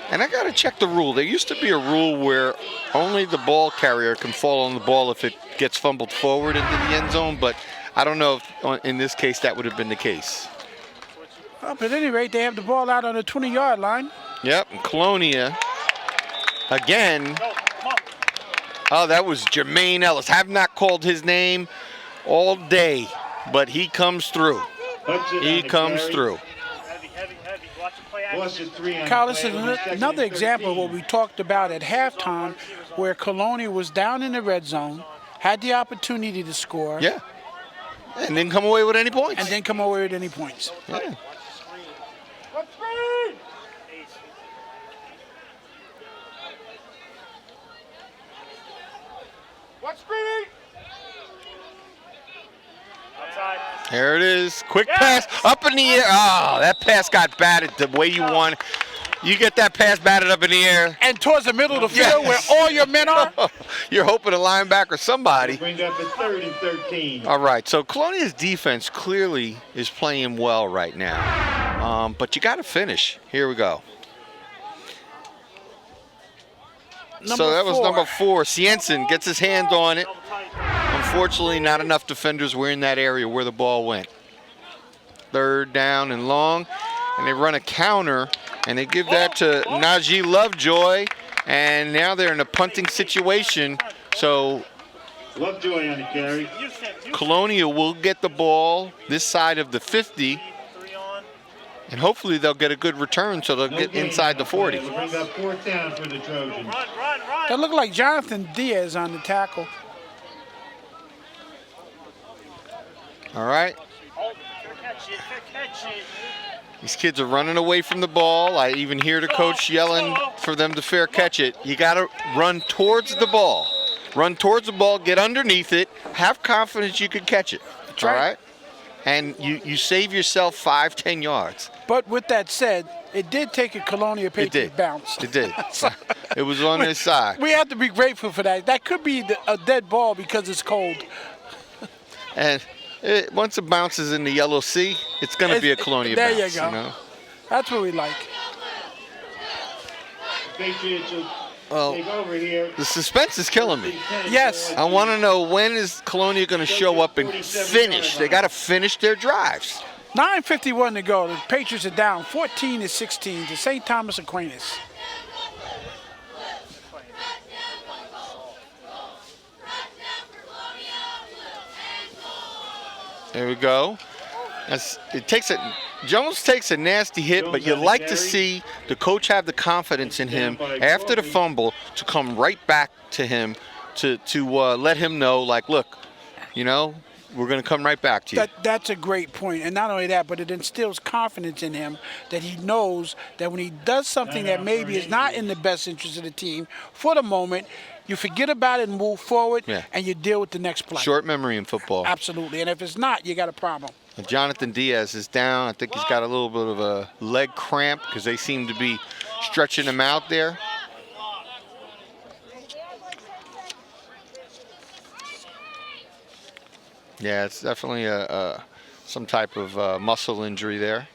And I got to check the rule. There used to be a rule where only the ball carrier can fall on the ball if it gets fumbled forward into the end zone, but I don't know if in this case that would have been the case. Well, but at any rate, they have the ball out on the 20-yard line. Yep, and Colonia again. Oh, that was Jermaine Ellis. Have not called his name all day, but he comes through. Hudson He on the comes carry. through. heavy. Watch him play Lost action. it 3 on Kyle, the this play. is Only second another and example of 13. what we talked about at halftime, where Colonia was down in the red zone, had the opportunity to score, Yeah. And didn't come away with any points. and then come away with any points. Yeah. Outside. There it is. Quick pass up in the air. Oh, that pass got batted the way you want. You get that pass batted up in the air. And towards the middle of the field Yes. where all your men are. You're hoping a linebacker, somebody. Bring up a 3rd and 13. All right, so Colonia's defense clearly is playing well right now. But you got to finish. Here we go. So that was number 4. Cienson gets his hand on it. Double tight. Unfortunately, not enough defenders were in that area where the ball went. 3rd down and long. And they run a counter, and they give that to Najee Lovejoy. And now they're in a punting situation. So Lovejoy on the carry. Colonia will get the ball this side of the 50. 3 on. And hopefully they'll get a good return so they'll get inside the 40. We'll bring up 4th down for the Trojans. Run. That looked like Jonathan Diaz on the tackle. All right. Oh, fair catch it. These kids are running away from the ball. I even hear the coach yelling for them to fair catch it. You got to run towards the ball. Run towards the ball, get underneath it, have confidence you can catch it. That's All right. right? And you save yourself 5-10 yards. But with that said, it did take a Colonia It Patriot did. bounce. It did. It was on their side. We have to be grateful for that. That could be a dead ball because it's cold. And once it bounces in the yellow sea, it's going to be a Colonia there bounce. you go. Know? That's what we like. Patriots will Well, take over here. the suspense is killing me. Yes. I want to know, when is Colonia going to show up and finish? They got to finish their drives. 9:51 to go. The Patriots are down 14-16 to St. Thomas Aquinas. There we go. Jones takes a nasty hit, but you like to see the coach have the confidence in him after the fumble to come right back to him to let him know, like, look, we're going to come right back to you. That's a great point. And not only that, but it instills confidence in him that he knows that when he does something that maybe is not in the best interest of the team, for the moment, you forget about it and move forward, and you deal with the next play. Short memory in football. Absolutely. And if it's not, you got a problem. Jonathan Diaz is down. I think he's got a little bit of a leg cramp because they seem to be stretching him out there. Yeah, it's definitely some type of muscle injury there.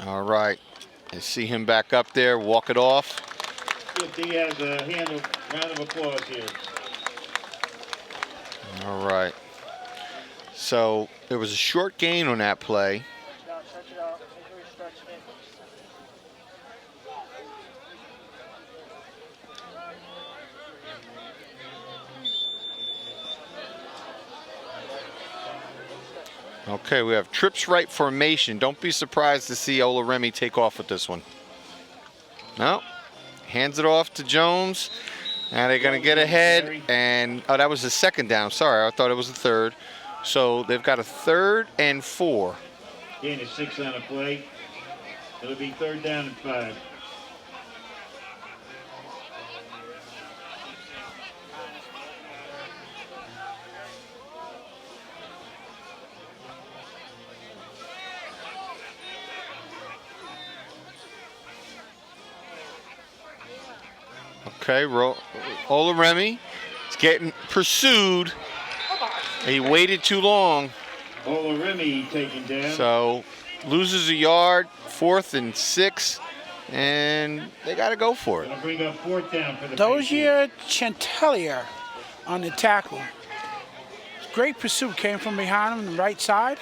All right, you see him back up there, walk it off. Give Diaz a round of applause here. All right. So there was a short gain on that play. Stretch it out. Make sure you're stretching it. Okay, we have trips right formation. Don't be surprised to see Olaremi take off with this one. No, hands it off to Jones. Now they're going to get ahead, and that was the 2nd down. Sorry, I thought it was the 3rd. So they've got a 3rd and 4. Gain of 6 on a play. It'll be 3rd down and 5. Okay, Olaremi is getting pursued. He waited too long. Olaremi taken down. So loses a yard, 4th and 6, and they got to go for it. Gonna bring up 4th down for the Dozier Chantelier on the tackle. Great pursuit, came from behind him on the right side.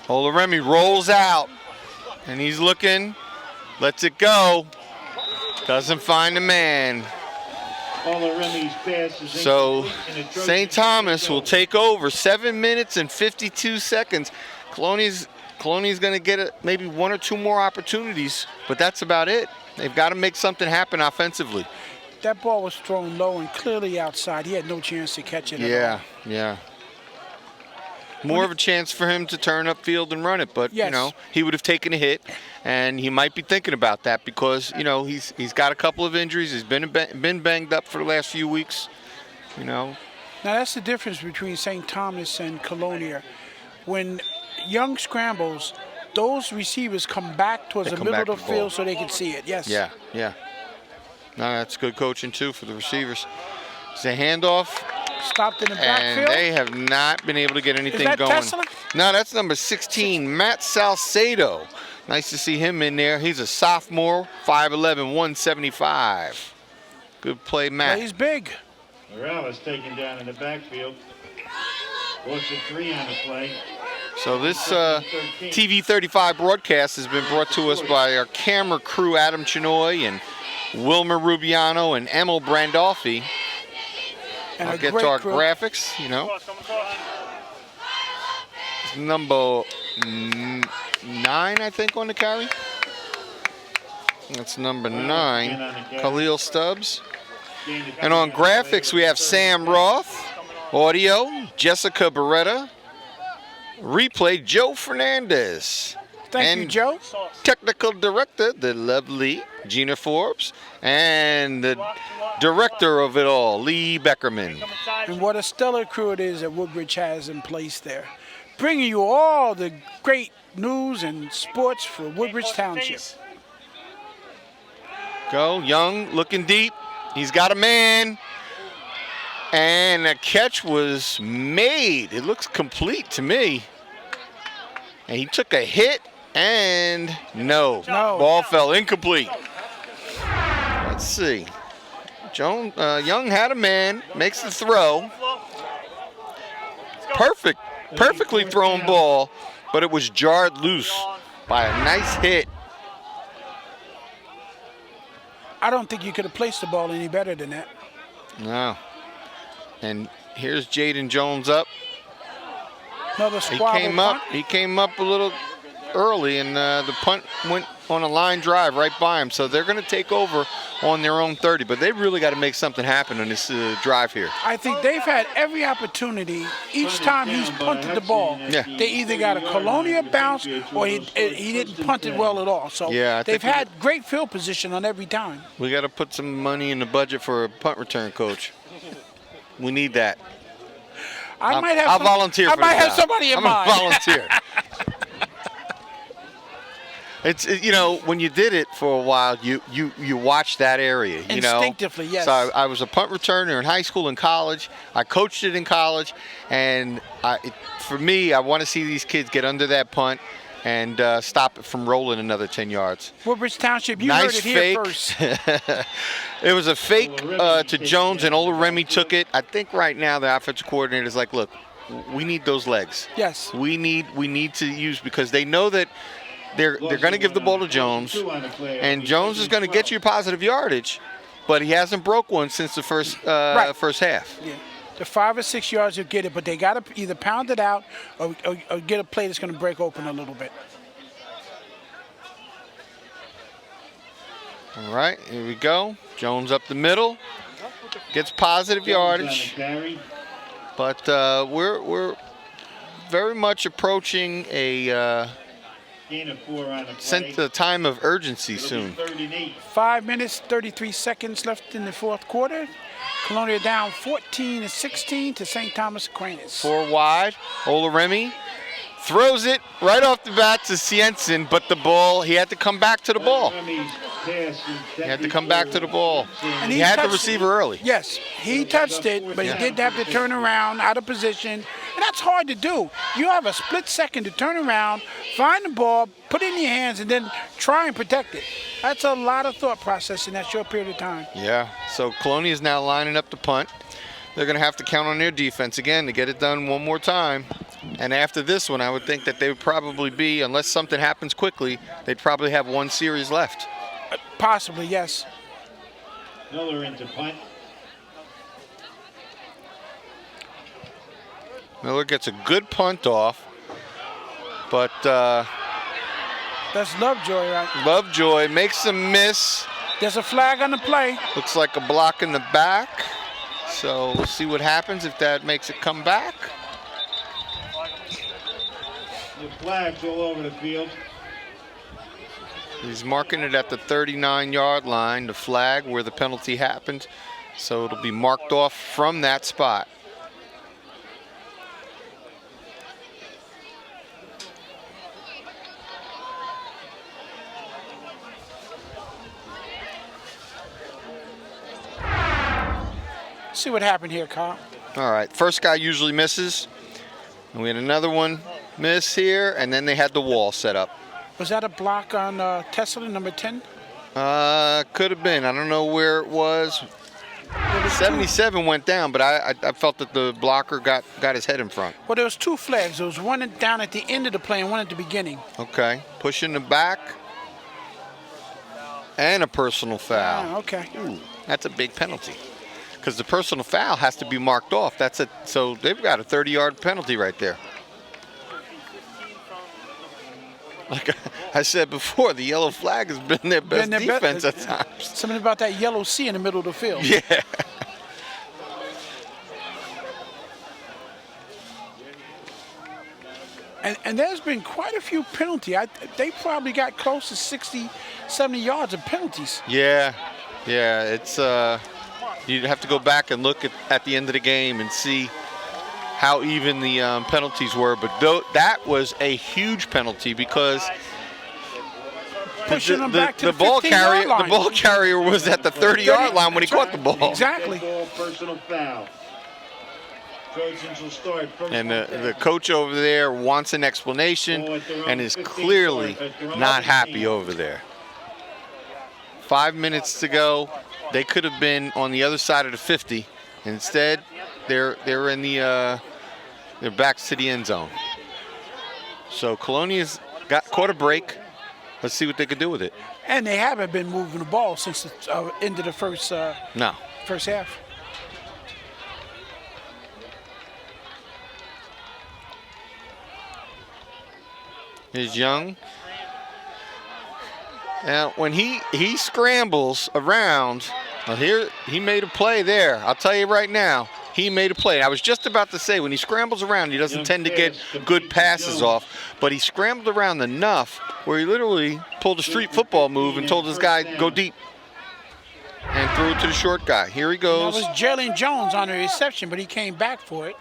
Olaremi rolls out, and he's looking, lets it go, doesn't find the man. Olaremi's pass is So incomplete, and the Trojans St. Thomas will go. take over. 7 minutes and 52 seconds. Colonia's going to get maybe 1 or 2 more opportunities, but that's about it. They've got to make something happen offensively. That ball was thrown low and clearly outside. He had no chance to catch it at all. Yeah. More of a chance for him to turn upfield and run it, but Yes. you know, he would have taken a hit, and he might be thinking about that because you know he's got a couple of injuries. He's been banged up for the last few weeks. You know, Now that's the difference between St. Thomas and Colonia. When Young scrambles, those receivers come back towards They the come middle back of to the the ball. field so they can see it. Yes. yeah. No, that's good coaching too for the receivers. It's a handoff. Stopped in the And backfield. they have not been able to get anything that going. Tesla? No, that's number 16, Matt Salcedo. Nice to see him in there. He's a sophomore, 5'11", 175. Good play, Matt. Plays big. Morales taken down in the backfield. Force a 3 on the play. So this TV 35 broadcast has been brought to us by our camera crew, Adam Chinoy and Wilmer Rubiano and Emil Brandolfi. And I'll a get great to our crew. graphics, you know. Come across. Number 9, I think, on the carry. That's number 9, Khalil Stubbs. And on graphics, we have Sam Roth. Audio, Jessica Beretta. Replay, Joe Fernandez. Thank you, And Joe. Technical director, the lovely Gina Forbes. And the director of it all, Lee Beckerman. Come inside. And what a stellar crew it is that Woodbridge has in place there. Bringing you all the great news and sports for Woodbridge Township. Go, Young, looking deep. He's got a man. And the catch was made. It looks complete to me. And he took a hit, and no. No. Ball fell incomplete. Let's see. Young had a man, makes the throw. Perfectly thrown ball, but it was jarred loose by a nice hit. I don't think you could have placed the ball any better than that. No. And here's Jaden Jones up. Another He squabble came up. punt. He came up a little early, and the punt went on a line drive right by him. So they're going to take over on their own 30. But they really got to make something happen on this drive here. I think they've had every opportunity. Each time he's punted the ball, Yeah. they either got a Colonia bounce or he didn't punt it well at all. So Yeah, I they've think had great field position on every time. We got to put some money in the budget for a punt return coach. We need that. I might have I'll some- volunteer. I for might the have job. somebody in I'm mind. gonna volunteer. You know, when you did it for a while, you watched that area. You know, Instinctively, yes. So I was a punt returner in high school and college. I coached it in college, and for me, I want to see these kids get under that punt and stop it from rolling another 10 yards. Woodbridge Township, you Nice heard it here fake. first. It was a fake to Jones, and Olaremi took it. I think right now the offensive coordinator is like, look, we need those legs. Yes. We need to use, because they know that they're going to give the ball to Jones, and Jones is going to get you positive yardage, but he hasn't broke one since the first half. Yeah. The 5 or 6 yards, you'll get it, but they got to either pound it out or get a play that's going to break open a little bit. All right, here we go. Jones up the middle, gets positive yardage, but we're very much approaching a time of urgency soon. 5 minutes, 33 seconds left in the fourth quarter. Colonia down 14-16 to St. Thomas Aquinas. 4 wide. Olaremi throws it right off the bat to Cienson, but the ball, he had to come back to the ball. He had to come back to the ball. And He had the touched- receiver early. Yes, he touched it, but he did have to turn around out of position. And that's hard to do. You have a split second to turn around, find the ball, put it in your hands, and then try and protect it. That's a lot of thought process in that short period of time. Yeah, so Colonia is now lining up the punt. They're going to have to count on their defense again to get it done one more time. And after this one, I would think that they would probably be, unless something happens quickly, they'd probably have one series left. Possibly, yes. Miller into punt. Miller gets a good punt off, but That's Lovejoy, right? Lovejoy makes a miss, There's a flag on the play. Looks like a block in the back. So we'll see what happens if that makes it come back. The flags all over the field. He's marking it at the 39-yard line, the flag where the penalty happened. So it'll be marked off from that spot. See what happened here, Carl. All right, first guy usually misses. And we had another one miss here, and then they had the wall set up. Was that a block on Tesla, number 10? Could have been. I don't know where it was. 77 went down, but I felt that the blocker got his head in front. Well, there was two flags. There was one down at the end of the play and one at the beginning. Okay, pushing the back. And a personal foul. Ah, okay. Ooh, that's a big penalty. Because the personal foul has to be marked off. So they've got a 30-yard penalty right there. Like I said before, the yellow flag has been their best defense at times. Something about that yellow C in the middle of the field. Yeah. And there's been quite a few penalties. They probably got close to 60, 70 yards of penalties. Yeah. It's you'd have to go back and look at the end of the game and see how even the penalties were. But that was a huge penalty because pushing them back to the ball 15-yard line. The ball carrier was at the 30-yard line when he caught the ball. Exactly. Personal foul. Trojans will start. And the coach over there wants an explanation and is clearly not happy over there. 5 minutes to go. They could have been on the other side of the 50. Instead, they're in the their backs to the end zone. So Colonia's caught a break. Let's see what they could do with it. And they haven't been moving the ball since the end of the first half. Here's Young. Now, when he scrambles around, well, here he made a play there. I'll tell you right now, he made a play. I was just about to say, when he scrambles around, he doesn't tend to get good passes off, but he scrambled around enough where he literally pulled a street football move and told his guy, go deep, and threw it to the short guy. Here he goes. That was Jalen Jones on the reception, but he came back for it.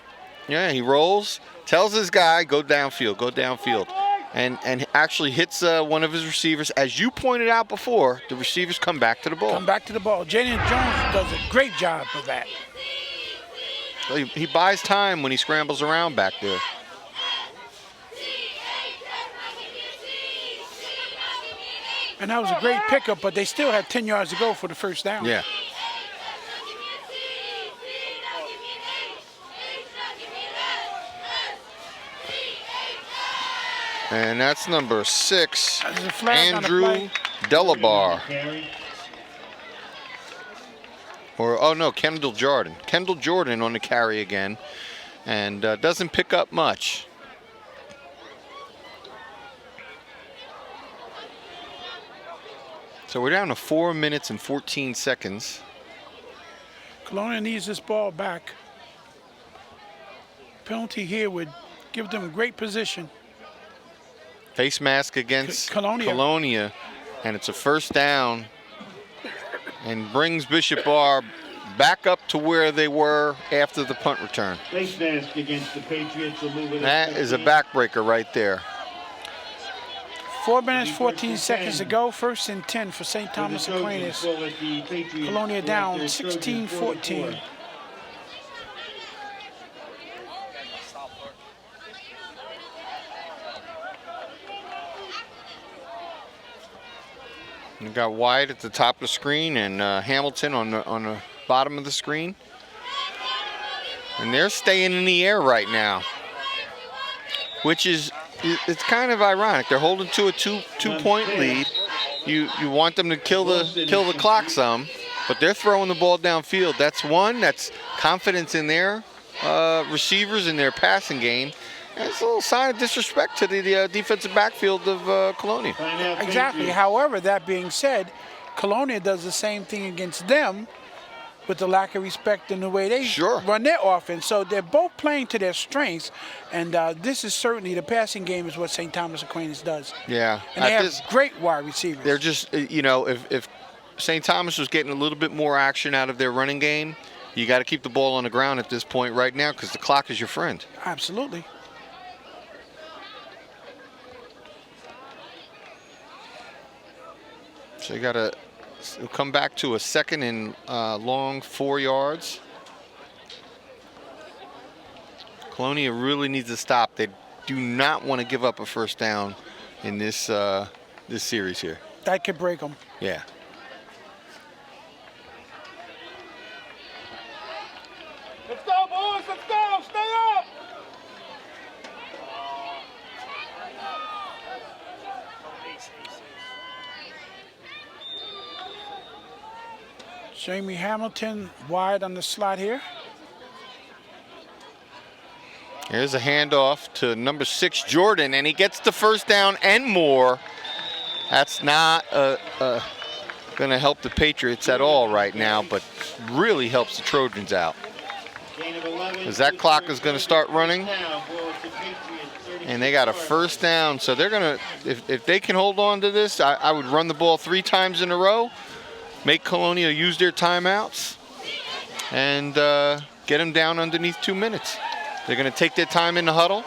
Yeah, he rolls, tells his guy, go downfield. And actually hits one of his receivers. As you pointed out before, the receivers come back to the ball. Jalen Jones does a great job of that. So he buys time when he scrambles around back there. And that was a great pickup, but they still had 10 yards to go for the first down. Yeah. And that's number 6, Andrew Delabar. Kendall Jordan. Kendall Jordan on the carry again, and doesn't pick up much. So we're down to 4 minutes and 14 seconds. Colonia needs this ball back. Penalty here would give them great position. Face mask against Colonia, and it's a first down, and brings Bishop Bar back up to where they were after the punt return. Face mask against the Patriots will move it. That is a backbreaker right there. 4 minutes, 14 seconds to go. 1st and 10 for St. Thomas Aquinas. Colonia down 16-14. You got Wyatt at the top of the screen and Hamilton on the bottom of the screen. And they're staying in the air right now, which is, it's kind of ironic. They're holding to a two-point lead. You want them to kill the clock some, but they're throwing the ball downfield. That's confidence in their receivers in their passing game. And it's a little sign of disrespect to the defensive backfield of Colonia. Exactly. However, that being said, Colonia does the same thing against them with the lack of respect in the way they Sure. run their offense. So they're both playing to their strengths, and this is certainly the passing game is what St. Thomas Aquinas does. Yeah. And they have great wide receivers. They're just, if St. Thomas was getting a little bit more action out of their running game, you got to keep the ball on the ground at this point right now because the clock is your friend. Absolutely. So you got to come back to a second and long 4 yards. Colonia really needs to stop. They do not want to give up a first down in this this series here. That could break them. Yeah. Let's go, boys. Let's go. Stay up. Jamie Hamilton wide on the slot here. Here's a handoff to number 6, Jordan, and he gets the first down and more. That's not going to help the Patriots at all right now, but really helps the Trojans out. Because that clock is going to start running, and they got a first down. So they're going to, if they can hold on to this, I would run the ball 3 times in a row, make Colonia use their timeouts, and get them down underneath 2 minutes. They're going to take their time in the huddle.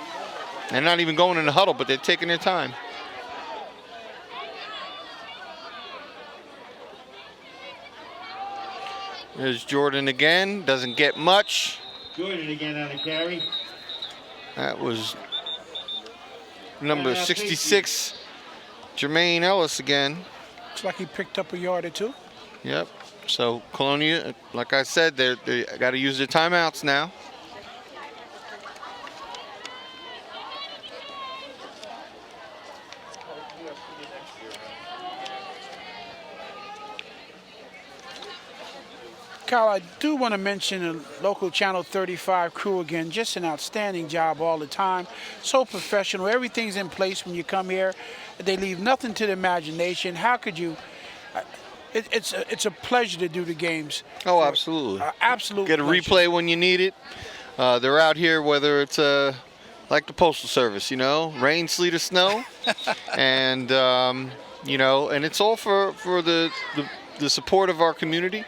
They're not even going in the huddle, but they're taking their time. There's Jordan again. Doesn't get much. Jordan again on the carry. That was number 66, Jermaine Ellis again. Looks like he picked up a yard or two. Yep. So Colonia, like I said, they got to use their timeouts now. Kyle, I do want to mention the local Channel 35 crew again. Just an outstanding job all the time. So professional. Everything's in place when you come here. They leave nothing to the imagination. How could you? It's a pleasure to do the games. Oh, absolutely. Absolute Get a pleasure. replay when you need it. They're out here, whether it's like the Postal Service, rain, sleet, or snow, and and it's all for the support of our community.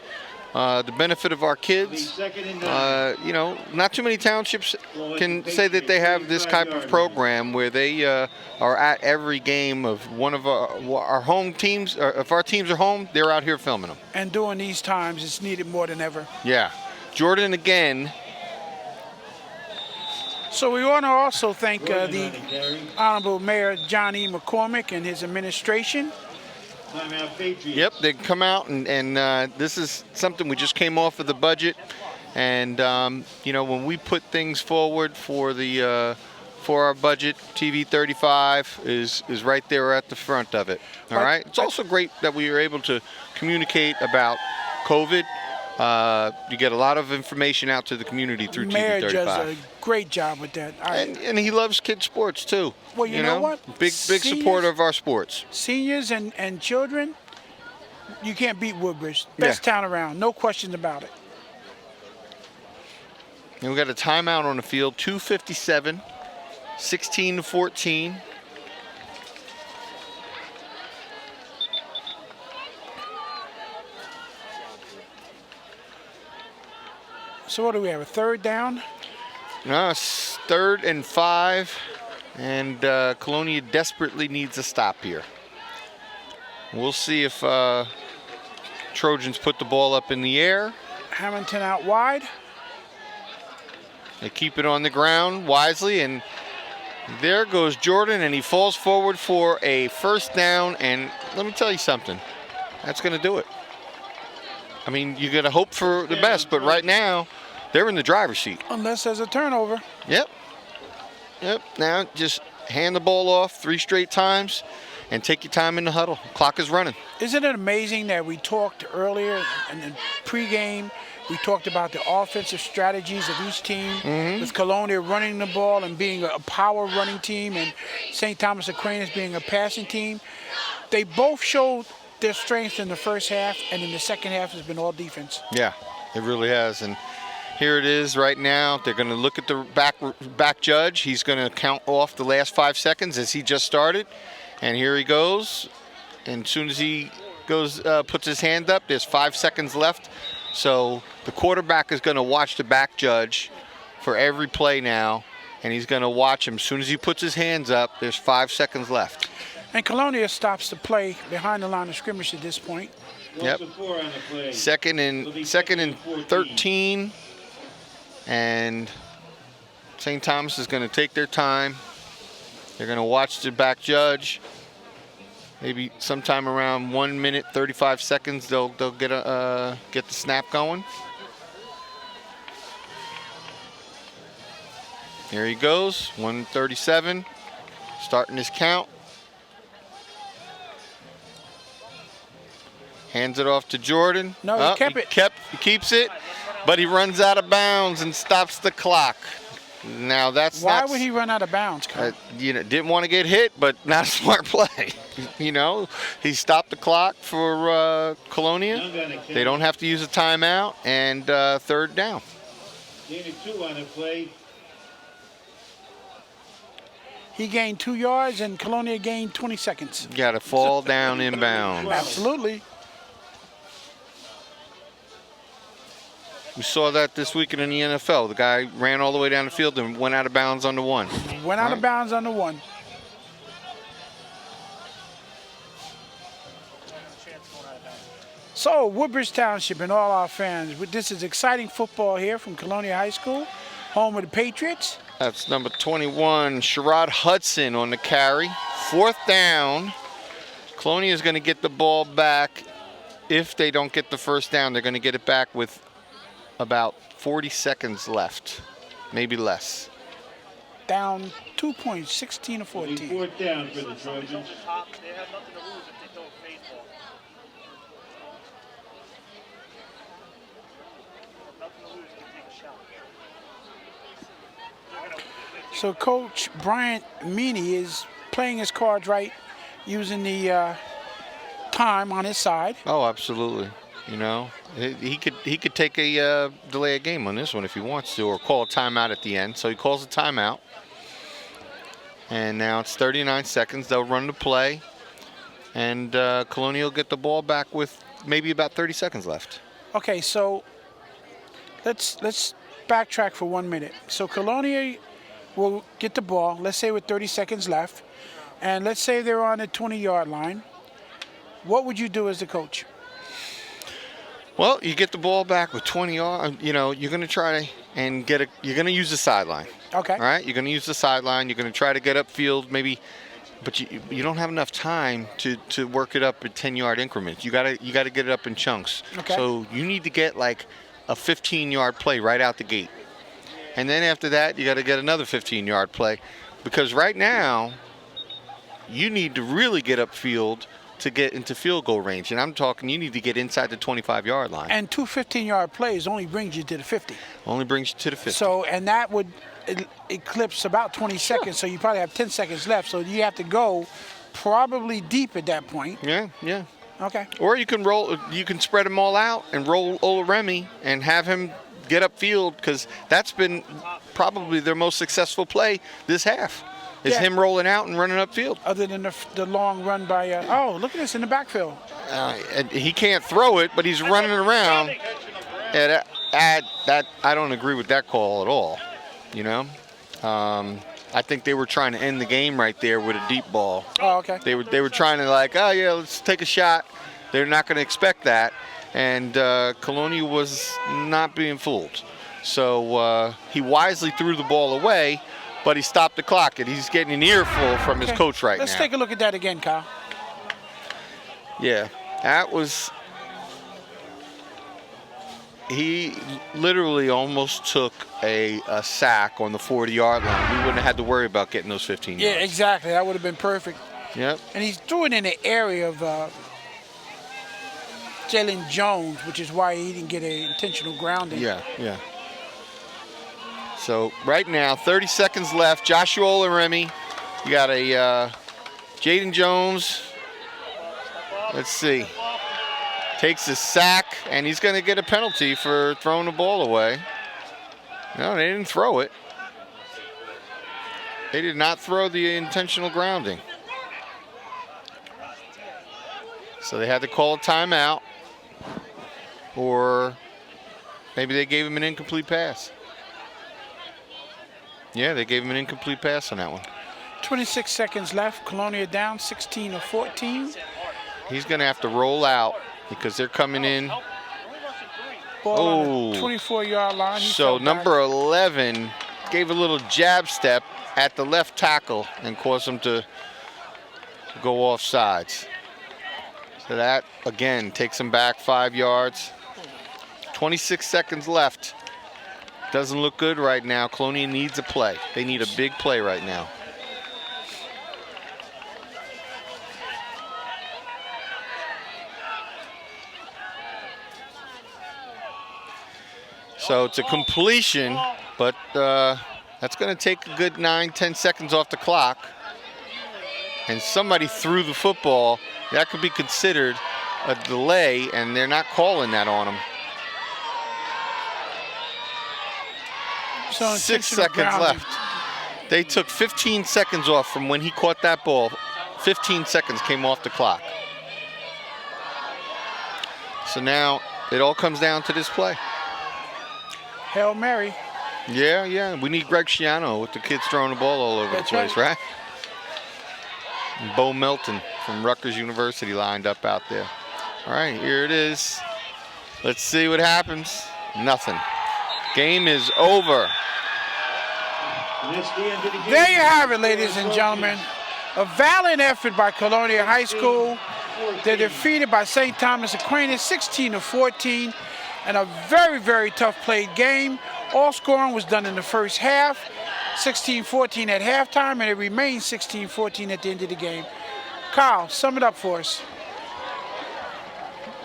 The benefit of our kids. Not too many townships can say that they have this type of program where they are at every game of one of our home teams. Or if our teams are home, they're out here filming them. And during these times, it's needed more than ever. Yeah. Jordan again. So we want to also thank the Honorable Mayor John E. McCormick and his administration. Yep, they come out and this is something we just came off of the budget, and when we put things forward for our budget, TV 35 is right there at the front of it. All right. It's also great that we were able to communicate about COVID. You get a lot of information out to the community through Mayor TV 35. does a great job with that. And he loves kids sports too. Well, you know what? Big supporter of our sports. Seniors and children, you can't beat Woodbridge. Best town around, no questions about it. And we got a timeout on the field, 2:57, 16-14. So what do we have, a third down? No, it's 3rd and 5, and Colonia desperately needs a stop here. We'll see if Trojans put the ball up in the air. Hamilton out wide. They keep it on the ground wisely, and there goes Jordan, and he falls forward for a first down, and let me tell you something. That's going to do it. I mean, you got to hope for the best, but right now, they're in the driver's seat. Unless there's a turnover. Yep. Now just hand the ball off 3 straight times and take your time in the huddle. Clock is running. Isn't it amazing that we talked earlier in the pregame, we talked about the offensive strategies of each team, with Colonia running the ball and being a power running team and St. Thomas Aquinas being a passing team. They both showed their strength in the first half, and in the second half has been all defense. Yeah, it really has. And here it is right now. They're going to look at the back judge. He's going to count off the last 5 seconds as he just started. And here he goes. And as soon as he goes, puts his hand up, there's 5 seconds left. So the quarterback is going to watch the back judge for every play now. And he's going to watch him. As soon as he puts his hands up, there's 5 seconds left. And Colonia stops the play behind the line of scrimmage at this point. Yep. Second and 13. And St. Thomas is going to take their time. They're going to watch the back judge. Maybe sometime around 1 minute 35 seconds, they'll get the snap going. Here he goes, 1:37, starting his count. Hands it off to Jordan. No, he kept it. He keeps it, but he runs out of bounds and stops the clock. Now that's Why would he run out of bounds, Kyle? Didn't want to get hit, but not a smart play. He stopped the clock for Colonia. They don't have to use a timeout, and third down. Gain of 2 on the play. He gained 2 yards, and Colonia gained 20 seconds. Got to fall down inbounds. Absolutely. We saw that this weekend in the NFL. The guy ran all the way down the field and went out of bounds on the 1. Went out of bounds on the 1. So, Woodbridge Township and all our fans, this is exciting football here from Colonia High School, home of the Patriots. That's number 21, Sherrod Hudson on the carry. 4th down. Colonia is going to get the ball back. If they don't get the first down, they're going to get it back with about 40 seconds left, maybe less. Down 2 points, 16 to 14. 4th down for the Trojans. They have nothing to lose if they throw a fade ball. Nothing to lose if they take a shot. So Coach Bryant Meany is playing his cards right, using the time on his side. Oh, absolutely. He could take a delay a game on this one if he wants to, or call a timeout at the end. So he calls a timeout. And now it's 39 seconds. They'll run the play. And Colonia will get the ball back with maybe about 30 seconds left. Okay, so let's backtrack for 1 minute. So Colonia will get the ball, let's say with 30 seconds left, and let's say they're on the 20-yard line. What would you do as the coach? Well, you get the ball back with 20 yards. You're going to try and you're going to use the sideline. Okay. All right? You're going to use the sideline. You're going to try to get upfield maybe, but you don't have enough time to work it up in 10-yard increments. You got to get it up in chunks. Okay. So you need to get like a 15-yard play right out the gate. And then after that, you got to get another 15-yard play, because right now you need to really get upfield to get into field goal range. And I'm talking, you need to get inside the 25-yard line. And 2 15-yard plays only brings you to the 50. Only brings you to the 50. So, and that would eclipse about 20 seconds, so you probably have 10 seconds left. So you have to go probably deep at that point. Yeah. Okay. Or you can spread them all out and roll Olaremi and have him get upfield, because that's been probably their most successful play this half. Is him rolling out and running upfield. Other than the long run by, look at this in the backfield. And he can't throw it, but he's running around. And that I don't agree with that call at all. I think they were trying to end the game right there with a deep ball. Oh, okay. They were trying to let's take a shot. They're not going to expect that. And Colonia was not being fooled. So he wisely threw the ball away, but he stopped the clock, and he's getting an earful from his coach right now. Let's take a look at that again, Kyle. Yeah, that was... He literally almost took a sack on the 40-yard line. We wouldn't have had to worry about getting those 15 yards. Yeah, exactly. That would have been perfect. Yep. And he threw it in the area of Jalen Jones, which is why he didn't get an intentional grounding. Yeah. So right now, 30 seconds left. Joshua Olaremi. You got a Jaden Jones Let's see. Takes a sack, and he's going to get a penalty for throwing the ball away. No, they didn't throw it. They did not throw the intentional grounding. So they had to call a timeout, or maybe they gave him an incomplete pass. Yeah, they gave him an incomplete pass on that one. 26 seconds left. Colonia down 16-14. He's going to have to roll out because they're coming in. Ball on the 24-yard line. He So fell back. number 11 gave a little jab step at the left tackle and caused him to go off sides. So that, again, takes him back 5 yards. 26 seconds left. Doesn't look good right now. Colonia needs a play. They need a big play right now. So it's a completion, but that's going to take a good 9-10 seconds off the clock. And somebody threw the football. That could be considered a delay, and they're not calling that on him. So 6 intentional seconds grounding. left. They took 15 seconds off from when he caught that ball. 15 seconds came off the clock. So now it all comes down to this play. Hail Mary. Yeah. We need Greg Schiano with the kids throwing the ball all over That's the place, right? And Bo Melton from Rutgers University lined up out there. All right, here it is. Let's see what happens. Nothing. Game is over. And that's the end of the game. There you have it, ladies and gentlemen. A valiant effort by Colonia High School. They're defeated by St. Thomas Aquinas 16-14. And a very, very tough played game. All scoring was done in the first half. 16-14 at halftime, and it remained 16-14 at the end of the game. Kyle, sum it up for us.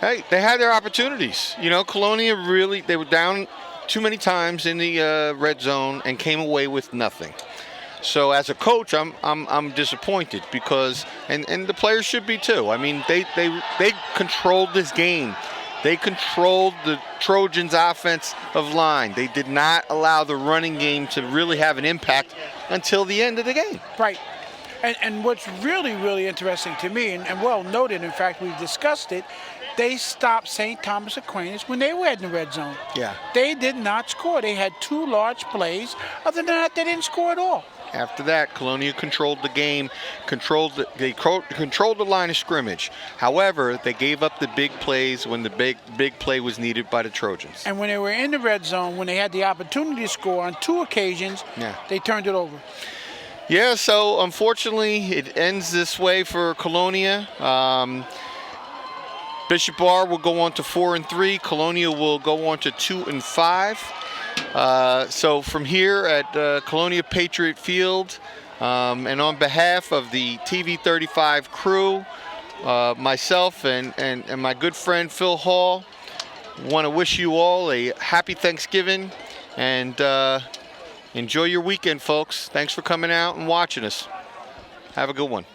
Hey, they had their opportunities. You know, Colonia really, they were down too many times in the red zone and came away with nothing. So as a coach, I'm disappointed because, and the players should be too. I mean, they controlled this game. They controlled the Trojans' offensive line. They did not allow the running game to really have an impact until the end of the game. Right. And what's really, really interesting to me, and well noted, in fact, we've discussed it, they stopped St. Thomas Aquinas when they were in the red zone. Yeah. They did not score. They had 2 large plays. Other than that, they didn't score at all. After that, Colonia controlled the game, controlled the line of scrimmage. However, they gave up the big plays when the big play was needed by the Trojans. And when they were in the red zone, when they had the opportunity to score on 2 occasions, they turned it over. Yeah, so unfortunately, it ends this way for Colonia. Bishop Bar will go on to 4-3. Colonia will go on to 2-5. So from here at Colonia Patriot Field, and on behalf of the TV 35 crew, myself and my good friend Phil Hall, want to wish you all a happy Thanksgiving, and enjoy your weekend, folks. Thanks for coming out and watching us. Have a good one.